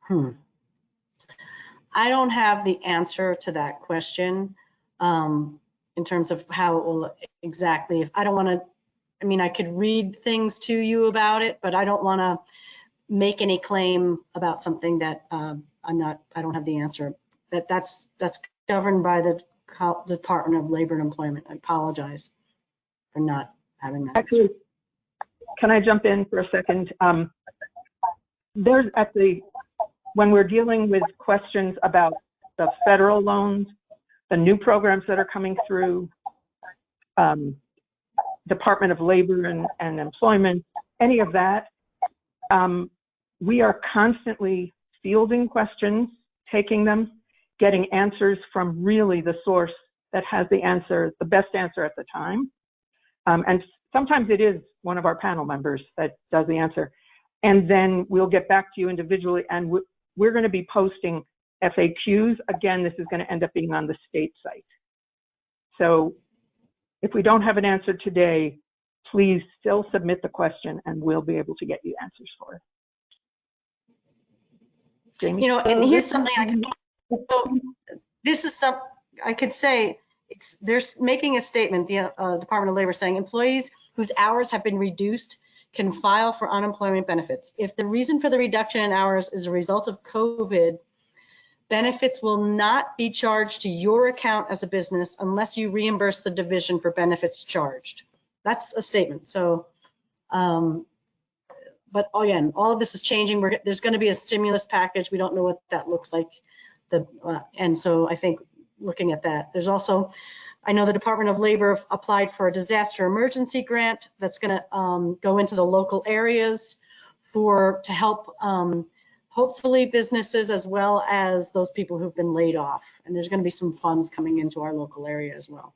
I don't have the answer to that question in terms of how it will exactly, I don't want to, I mean, I could read things to you about it, but I don't want to make any claim about something that I don't have the answer. That's governed by the Department of Labor and Employment. I apologize for not having that. Actually, can I jump in for a second? When we're dealing with questions about the federal loans, the new programs that are coming through, Department of Labor and Employment, any of that, we are constantly fielding questions, taking them, getting answers from really the source that has the answer, the best answer at the time. And sometimes it is one of our panel members that does the answer. And then we'll get back to you individually, and we're going to be posting FAQs. Again, this is going to end up being on the state site. So if we don't have an answer today, please still submit the question and we'll be able to get you answers for it. Jamie? You know, and here's something I could say, they're making a statement, the Department of Labor saying employees whose hours have been reduced can file for unemployment benefits. If the reason for the reduction in hours is a result of COVID, benefits will not be charged to your account as a business unless you reimburse the division for benefits charged. That's a statement. So, but again, all of this is changing. There's going to be a stimulus package. We don't know what that looks like. And so I think looking at that, there's also, I know the Department of Labor applied for a disaster emergency grant that's going to go into the local areas to help hopefully businesses as well as those people who've been laid off. And there's going to be some funds coming into our local area as well.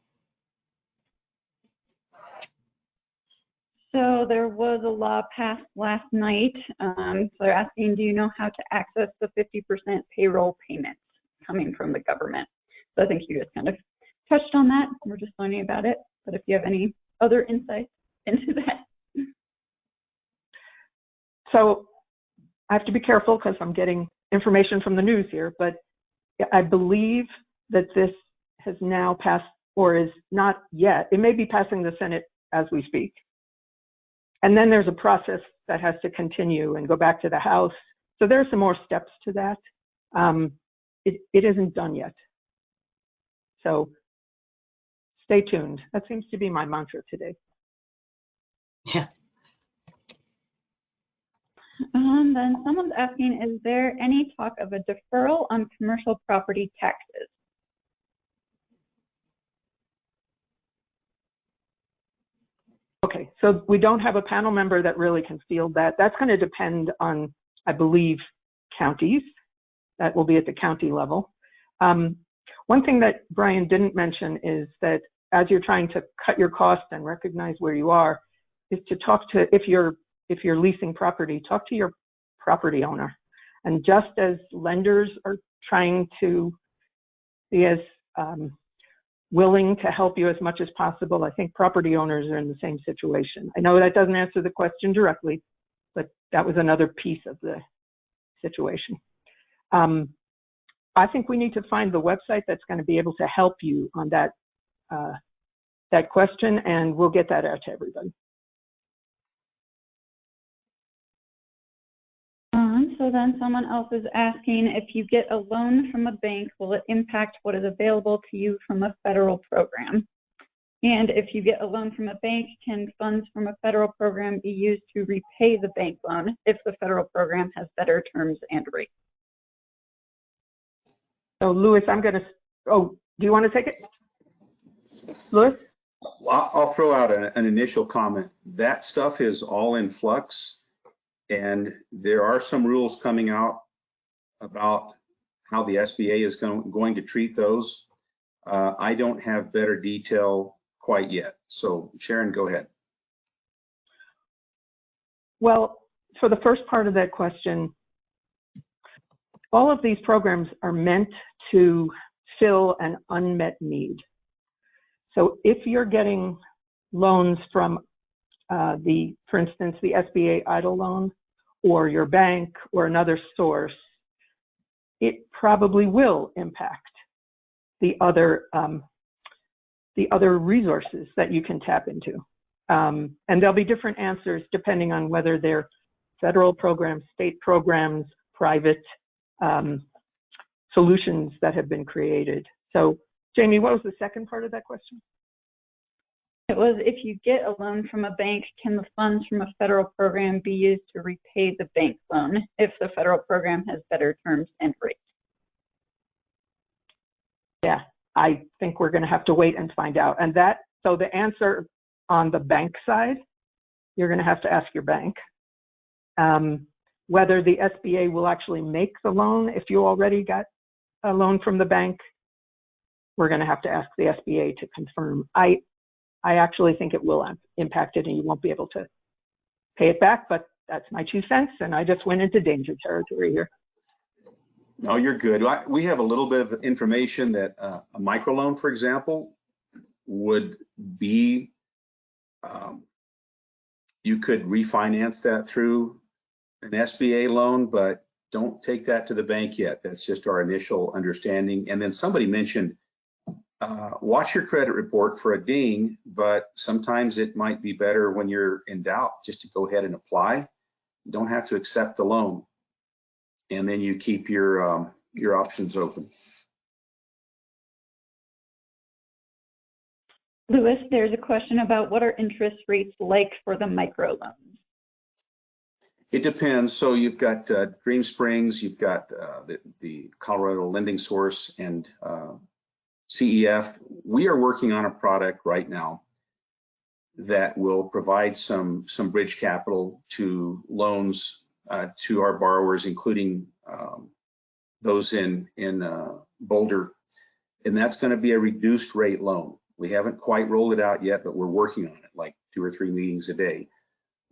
So there was a law passed last night. So they're asking, do you know how to access the 50% payroll payments coming from the government? So I think you just kind of touched on that. We're just learning about it. But if you have any other insights into that. So I have to be careful because I'm getting information from the news here, but I believe that this has now passed, or is not yet. It may be passing the Senate as we speak. And then there's a process that has to continue and go back to the House. So there are some more steps to that. It isn't done yet. So stay tuned. That seems to be my mantra today. Yeah. Then someone's asking, is there any talk of a deferral on commercial property taxes? Okay, so we don't have a panel member that really can field that. That's going to depend on, I believe, counties. That will be at the county level. One thing that Brian didn't mention is that as you're trying to cut your costs and recognize where you are, is to talk to, if you're leasing property, talk to your property owner. And just as lenders are trying to be as willing to help you as much as possible, I think property owners are in the same situation. I know that doesn't answer the question directly, but that was another piece of the situation. I think we need to find the website that's going to be able to help you on that question, and we'll get that out to everybody. so then someone else is asking, if you get a loan from a bank, will it impact what is available to you from a federal program? And if you get a loan from a bank, can funds from a federal program be used to repay the bank loan if the federal program has better terms and rates? So Louis, do you want to take it? Louis? I'll throw out an initial comment. That stuff is all in flux, and there are some rules coming out about how the SBA is going to treat those. I don't have better detail quite yet. So Sharon, go ahead. Well, for the first part of that question, all of these programs are meant to fill an unmet need. So if you're getting loans from for instance, the SBA EIDL loan or your bank or another source, it probably will impact the other resources that you can tap into. And there'll be different answers depending on whether they're federal programs, state programs, private solutions that have been created. So Jamie, what was the second part of that question? It was, if you get a loan from a bank, can the funds from a federal program be used to repay the bank loan if the federal program has better terms and rates? Yeah, I think we're going to have to wait and find out. And so the answer on the bank side, you're going to have to ask your bank. Whether the SBA will actually make the loan if you already got a loan from the bank, we're going to have to ask the SBA to confirm. I actually think it will impact it and you won't be able to pay it back, but that's my 2 cents and I just went into danger territory here. No, you're good. We have a little bit of information that a microloan, for example, would be, you could refinance that through an SBA loan, but don't take that to the bank yet. That's just our initial understanding. And then somebody mentioned, watch your credit report for a ding, but sometimes it might be better when you're in doubt just to go ahead and apply. You don't have to accept the loan. And then you keep your options open. Louis, there's a question about what are interest rates like for the microloans? It depends. So you've got Dream Springs, you've got the Colorado Lending Source and CEF. We are working on a product right now that will provide some bridge capital to loans to our borrowers, including those in Boulder, and that's going to be a reduced rate loan. We haven't quite rolled it out yet, but we're working on it, like 2 or 3 meetings a day.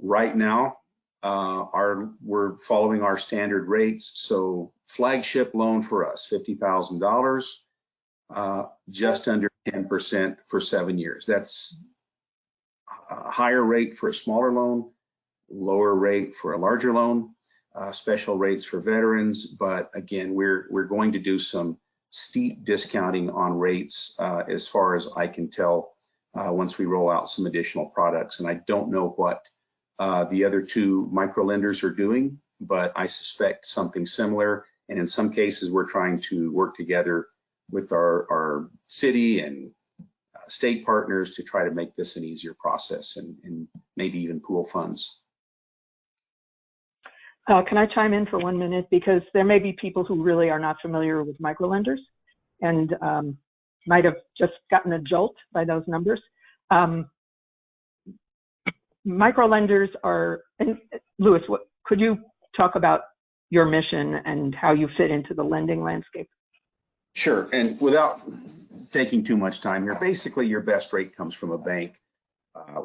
Right now, we're following our standard rates. So flagship loan for us, $50,000, just under 10% for 7 years. That's a higher rate for a smaller loan, lower rate for a larger loan, special rates for veterans. But again, we're going to do some steep discounting on rates as far as I can tell once we roll out some additional products. And I don't know what the other 2 micro lenders are doing, but I suspect something similar. And in some cases, we're trying to work together with our city and state partners to try to make this an easier process and maybe even pool funds. Can I chime in for 1 minute? Because there may be people who really are not familiar with microlenders and might have just gotten a jolt by those numbers. Microlenders are, and Louis, could you talk about your mission and how you fit into the lending landscape? Sure, and without taking too much time here, basically your best rate comes from a bank.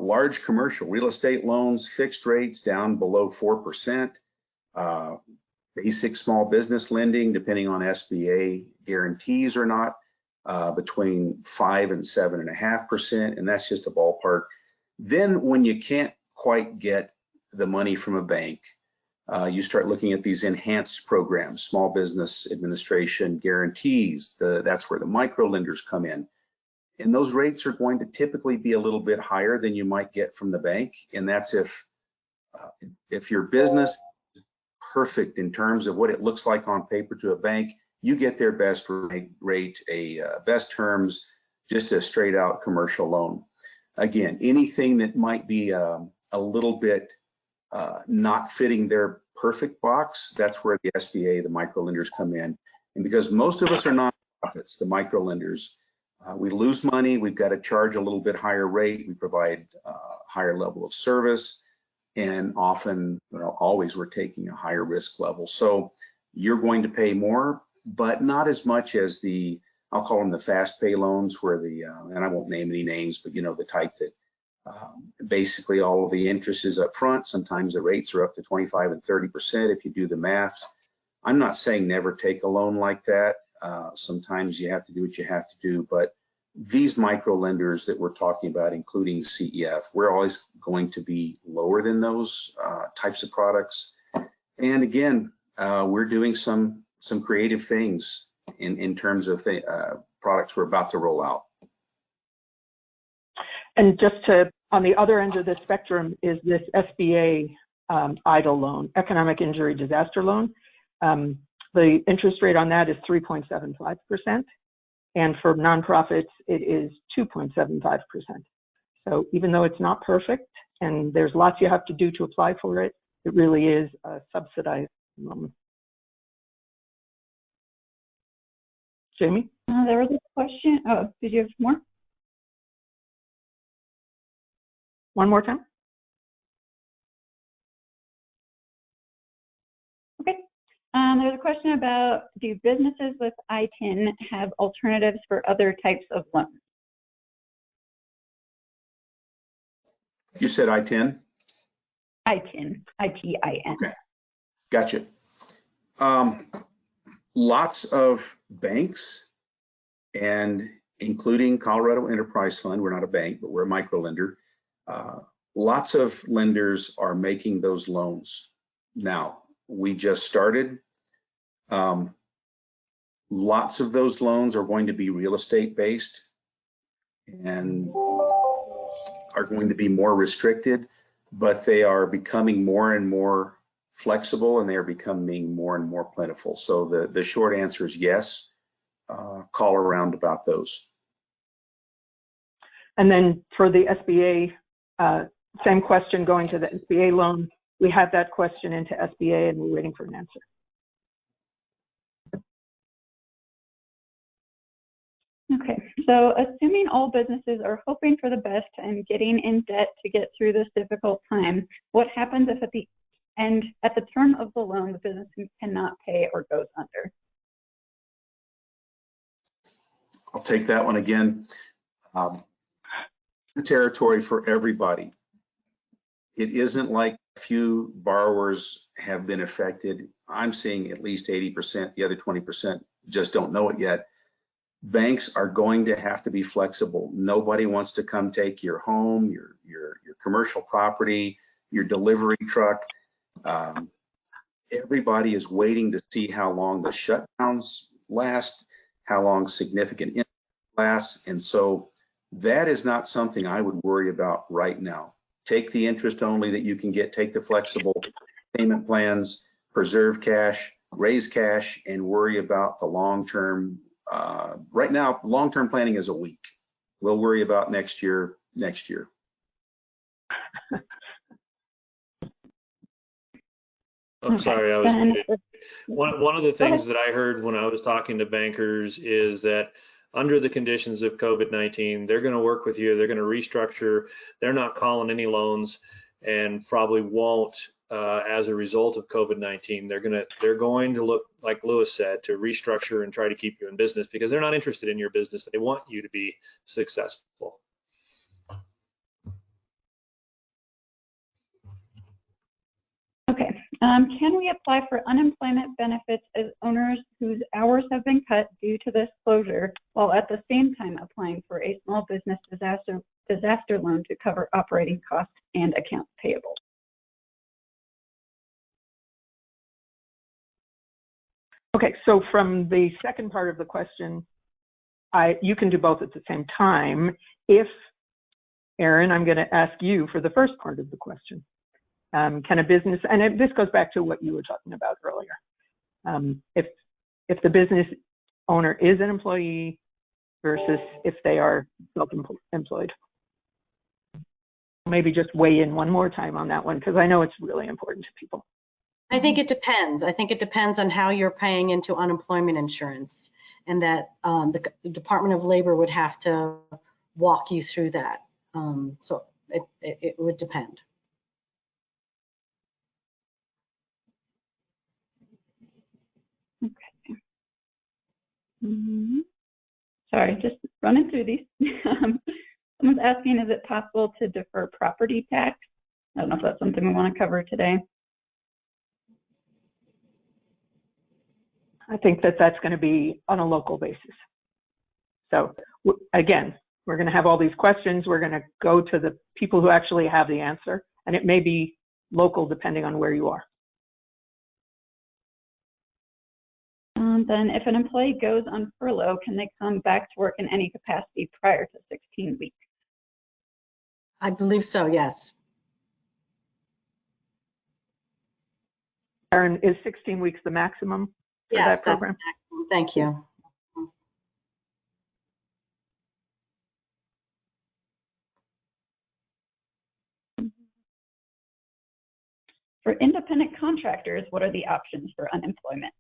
Large commercial real estate loans, fixed rates down below 4%. Basic small business lending, depending on SBA guarantees or not, between 5 and 7.5%, and that's just a ballpark. Then when you can't quite get the money from a bank, you start looking at these enhanced programs, small business administration guarantees. That's where the micro lenders come in. And those rates are going to typically be a little bit higher than you might get from the bank. And that's if your business is perfect in terms of what it looks like on paper to a bank, you get their best rate, best terms, just a straight out commercial loan. Again, anything that might be a little bit not fitting their perfect box, that's where the SBA, the micro lenders come in. And because most of us are nonprofits, the micro lenders, we lose money, we've got to charge a little bit higher rate, we provide higher level of service, and often, well, always we're taking a higher risk level. So you're going to pay more, but not as much as the, I'll call them the fast pay loans, where the, and I won't name any names, but you know, the type that basically all of the interest is up front. Sometimes the rates are up to 25 and 30% if you do the math. I'm not saying never take a loan like that. Sometimes you have to do what you have to do, but these micro lenders that we're talking about, including CEF, we're always going to be lower than those types of products. And again, we're doing some creative things in terms of products we're about to roll out. And just to, on the other end of the spectrum is this SBA EIDL loan, economic injury disaster loan. The interest rate on that is 3.75%. And for nonprofits, it is 2.75%. So even though it's not perfect and there's lots you have to do to apply for it, it really is a subsidized loan. Jamie? There was a question. Oh, did you have more? One more time? Okay. There's a question about, do businesses with ITIN have alternatives for other types of loans? You said I-10? ITIN, I-T-I-N. Okay, gotcha. Lots of banks, and including Colorado Enterprise Fund, we're not a bank, but we're a micro lender. Lots of lenders are making those loans. Now, we just started. Lots of those loans are going to be real estate based and are going to be more restricted, but they are becoming more and more flexible, and they are becoming more and more plentiful. So the short answer is yes. Call around about those. And then for the SBA, same question going to the SBA loan. We have that question into SBA and we're waiting for an answer. Okay, so assuming all businesses are hoping for the best and getting in debt to get through this difficult time, what happens if at the term of the loan, the business cannot pay or goes under? I'll take that one again. Territory for everybody. It isn't like a few borrowers have been affected. I'm seeing at least 80%, the other 20% just don't know it yet. Banks are going to have to be flexible. Nobody wants to come take your home, your commercial property, your delivery truck. Everybody is waiting to see how long the shutdowns last, how long significant impact lasts. And so that is not something I would worry about right now. Take the interest only that you can get, take the flexible payment plans, preserve cash, raise cash, and worry about the long-term. Right now, long-term planning is a week. We'll worry about next year. I'm sorry, I was one of the things that I heard when I was talking to bankers is that under the conditions of COVID-19, they're going to work with you, they're going to restructure, they're not calling any loans, and probably won't as a result of COVID-19. They're going to look, like Lewis said, to restructure and try to keep you in business because they're not interested in your business. They want you to be successful. Okay, can we apply for unemployment benefits as owners whose hours have been cut due to this closure, while at the same time applying for a small business disaster loan to cover operating costs and accounts payable? Okay, so from the second part of the question, you can do both at the same time. If, Aaron, I'm going to ask you for the first part of the question. Can a business, and this goes back to what you were talking about earlier. If the business owner is an employee versus if they are self-employed. Maybe just weigh in one more time on that one, because I know it's really important to people. I think it depends. I think it depends on how you're paying into unemployment insurance, and that the Department of Labor would have to walk you through that. So it would depend. Okay. Sorry, just running through these. Someone's asking, is it possible to defer property tax? I don't know if that's something we want to cover today. I think that that's going to be on a local basis. So again, we're going to have all these questions. We're going to go to the people who actually have the answer, and it may be local depending on where you are. Then if an employee goes on furlough, can they come back to work in any capacity prior to 16 weeks? I believe so, yes. Erin, is 16 weeks the maximum for Yes, that program? Thank you. For independent contractors, what are the options for unemployment?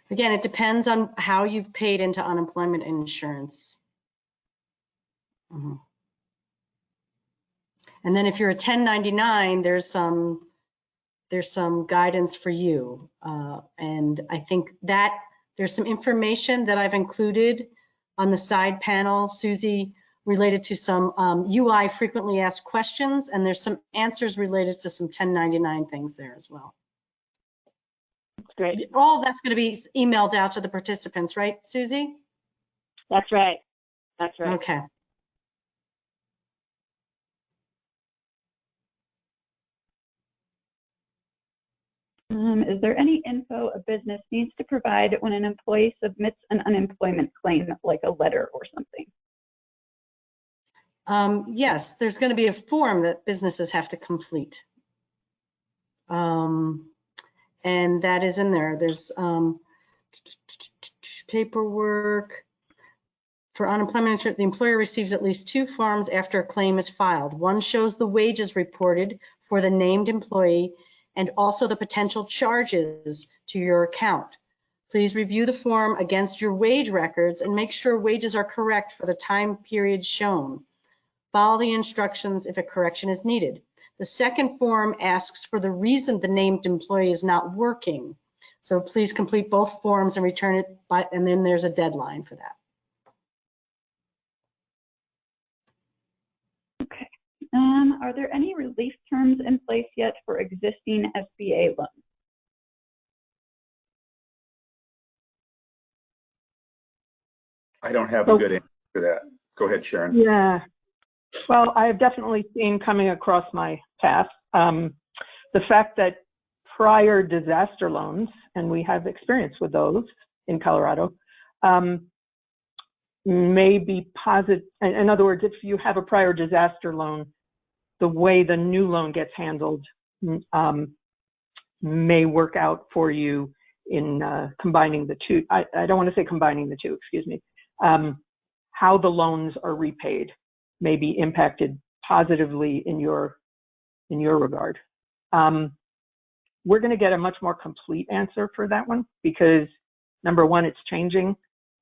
Again, it depends on how you've paid into unemployment insurance. And then if you're a 1099, there's some guidance for you. And I think that there's some information that I've included on the side panel, Susie, related to some UI frequently asked questions, and there's some answers related to some 1099 things there as well. Great. All that's going to be emailed out to the participants, right, Susie? That's right. That's right. Okay. Is there any info a business needs to provide when an employee submits an unemployment claim, like a letter or something? Yes, there's going to be a form that businesses have to complete. And that is in there. There's paperwork. For unemployment insurance, the employer receives at least 2 forms after a claim is filed. One shows the wages reported for the named employee and also the potential charges to your account. Please review the form against your wage records and make sure wages are correct for the time period shown. Follow the instructions if a correction is needed. The second form asks for the reason the named employee is not working. So please complete both forms and return it by, and then there's a deadline for that. Okay. Are there any relief terms in place yet for existing SBA loans? I don't have a good answer for that. Go ahead, Sharon. Yeah. Well, I have definitely seen coming across my path the fact that prior disaster loans, and we have experience with those in Colorado, may be positive. In other words, if you have a prior disaster loan, the way the new loan gets handled may work out for you in combining the two. I don't want to say combining the two, excuse me. How the loans are repaid may be impacted positively in your regard. We're going to get a much more complete answer for that one because, number one, it's changing,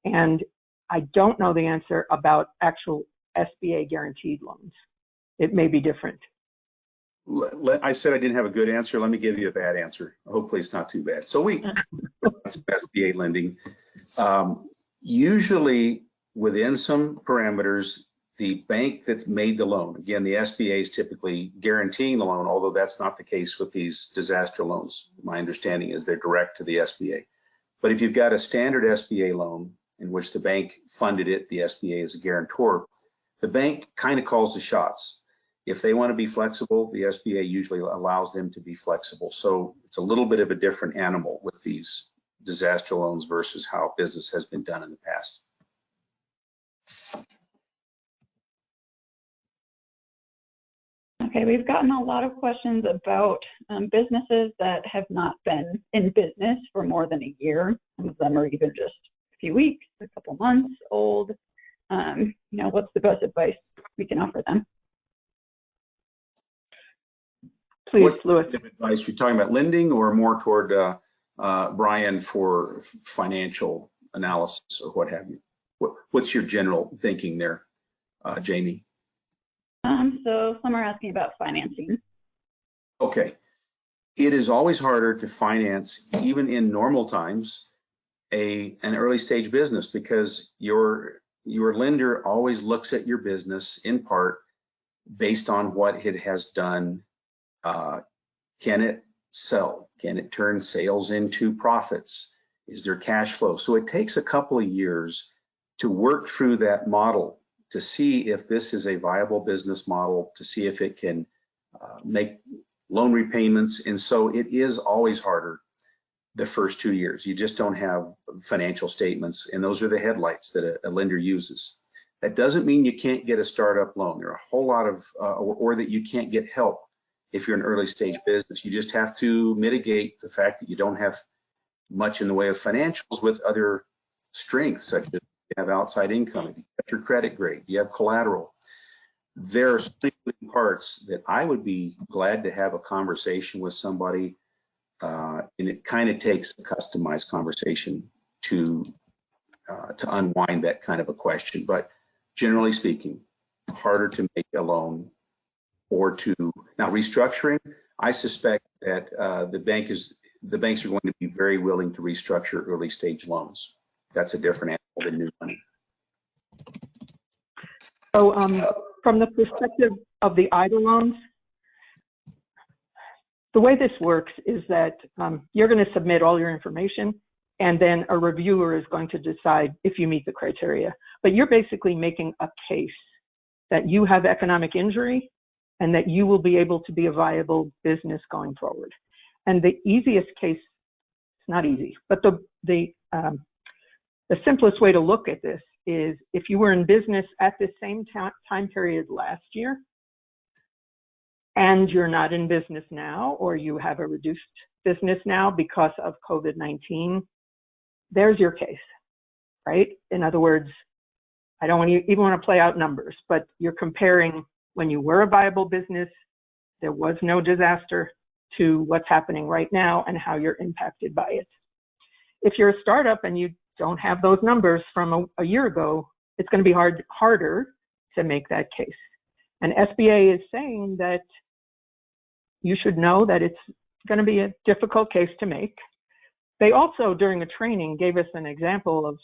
and I don't know the answer about actual SBA guaranteed loans. It may be different. I said I didn't have a good answer. Let me give you a bad answer. Hopefully it's not too bad. So SBA lending, usually within some parameters, the bank that's made the loan, again, the SBA is typically guaranteeing the loan, although that's not the case with these disaster loans. My understanding is they're direct to the SBA. But if you've got a standard SBA loan in which the bank funded it, the SBA is a guarantor, the bank kind of calls the shots. If they want to be flexible, the SBA usually allows them to be flexible. So it's a little bit of a different animal with these disaster loans versus how business has been done in the past. Okay, we've gotten a lot of questions about businesses that have not been in business for more than a year. Some of them are even just a few weeks, a couple months old. What's the best advice we can offer them? Please, What Louis. kind of advice? You're talking about lending or more toward Brian for financial analysis or what have you? What's your general thinking there, Jamie? So some are asking about financing. Okay. It is always harder to finance, even in normal times, an early stage business because your lender always looks at your business in part based on what it has done. Can it sell? Can it turn sales into profits? Is there cash flow? So it takes a couple of years to work through that model to see if this is a viable business model, to see if it can make loan repayments. And so it is always harder the first 2 years. You just don't have financial statements, and those are the headlights that a lender uses. That doesn't mean you can't get a startup loan. There are a whole lot of, or that you can't get help if you're an early stage business. You just have to mitigate the fact that you don't have much in the way of financials with other strengths, such as you have outside income, you have your credit grade, you have collateral. There are so many parts that I would be glad to have a conversation with somebody, and it kind of takes a customized conversation to unwind that kind of a question. But generally speaking, harder to make a loan or to now restructuring. I suspect that the banks are going to be very willing to restructure early stage loans. That's a different animal than new money. So from the perspective of the EIDL loans, the way this works is that you're going to submit all your information, and then a reviewer is going to decide if you meet the criteria. But you're basically making a case that you have economic injury and that you will be able to be a viable business going forward. And the easiest case, it's not easy, but the simplest way to look at this is if you were in business at the same time period last year, and you're not in business now, or you have a reduced business now because of COVID-19, there's your case, right? In other words, I don't even want to play out numbers, but you're comparing when you were a viable business, there was no disaster, to what's happening right now and how you're impacted by it. If you're a startup and you don't have those numbers from a year ago, it's going to be harder to make that case. And SBA is saying that you should know that it's going to be a difficult case to make. They also, during a training, gave us an example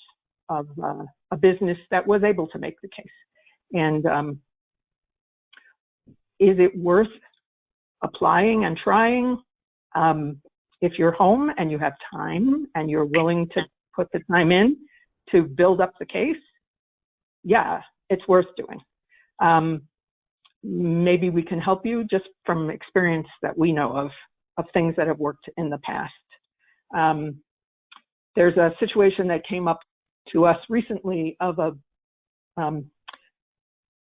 of a business that was able to make the case. And is it worth applying and trying? If you're home and you have time and you're willing to put the time in to build up the case, yeah, it's worth doing. Maybe we can help you just from experience that we know of things that have worked in the past. There's a situation that came up to us recently of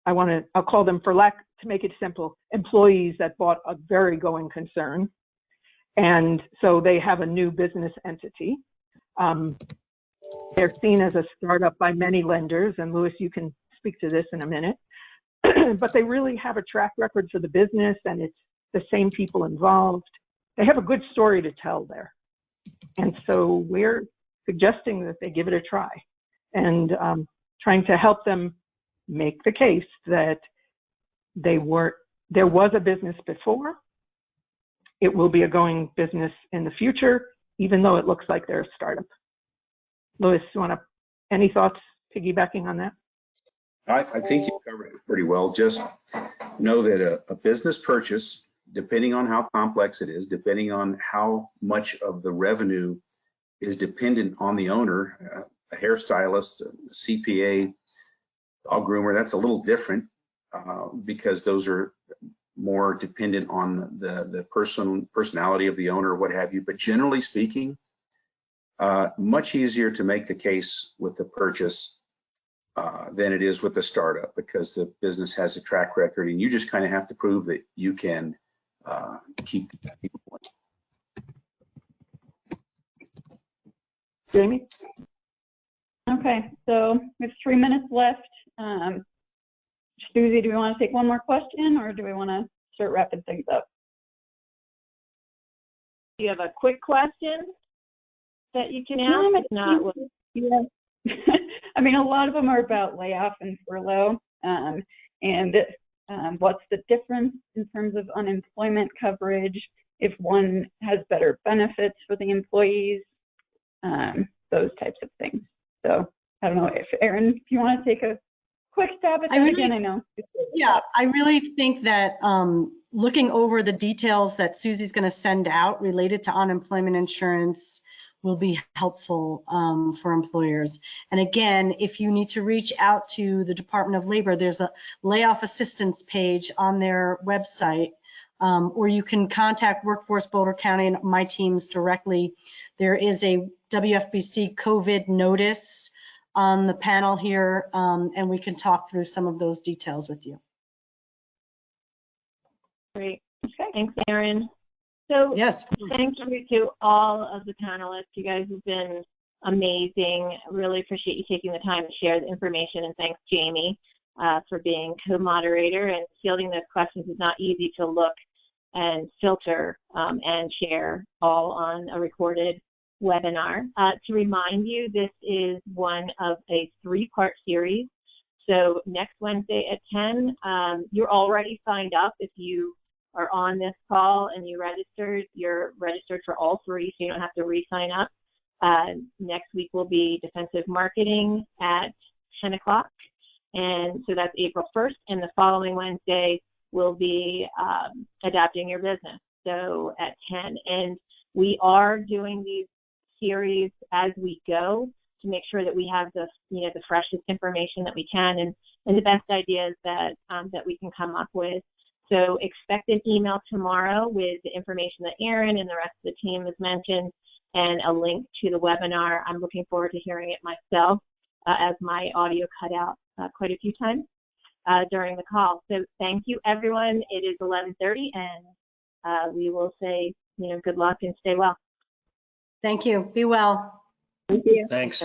I'll call them, for lack, to make it simple, employees that bought a very going concern. And so they have a new business entity. They're seen as a startup by many lenders, and Louis, you can speak to this in a minute. But they really have a track record for the business, and it's the same people involved. They have a good story to tell there. And so we're suggesting that they give it a try and trying to help them make the case that there was a business before. It will be a going business in the future, even though it looks like they're a startup. Louis, any thoughts piggybacking on that? I think you covered it pretty well. Just know that a business purchase, depending on how complex it is, depending on how much of the revenue is dependent on the owner, a hairstylist, a CPA, dog groomer, that's a little different because those are more dependent on the personality of the owner, what have you. But generally speaking, much easier to make the case with the purchase than it is with the startup, because the business has a track record and you just kind of have to prove that you can keep people going. Jamie? Okay, so we have 3 minutes left. Susie, do we want to take one more question or do we want to start wrapping things up? Do you have a quick question that you can ask? If not, Yeah. I mean, a lot of them are about layoff and furlough, and what's the difference in terms of unemployment coverage, if one has better benefits for the employees, those types of things. So I don't know if Erin, if you want to take a quick stab at that again, I know. Yeah, I really think that looking over the details that Susie's going to send out related to unemployment insurance will be helpful for employers. And again, if you need to reach out to the Department of Labor, there's a layoff assistance page on their website, or you can contact Workforce Boulder County and my teams directly. There is a WFBC COVID notice on the panel here, and we can talk through some of those details with you. great. Thanks, Erin. So Yes. thank you to all of the panelists. You guys have been amazing. I really appreciate you taking the time to share the information, and thanks, Jamie, for being co-moderator, and fielding those questions is not easy to look and filter and share all on a recorded webinar. To remind you, this is one of a 3-part series. So next Wednesday at 10, you're already signed up. If you are on this call and you're registered for all 3, so you don't have to re-sign up. Next week will be defensive marketing at 10 o'clock. And so that's April 1st. And the following Wednesday will be adapting your business, so at 10. And we are doing these series as we go to make sure that we have the freshest information that we can, and the best ideas that we can come up with. So expect an email tomorrow with the information that Erin and the rest of the team has mentioned, and a link to the webinar. I'm looking forward to hearing it myself, as my audio cut out quite a few times during the call. So thank you, everyone. It is 11:30, and we will say, good luck and stay well. Thank you. Be well. Thank you. Thanks.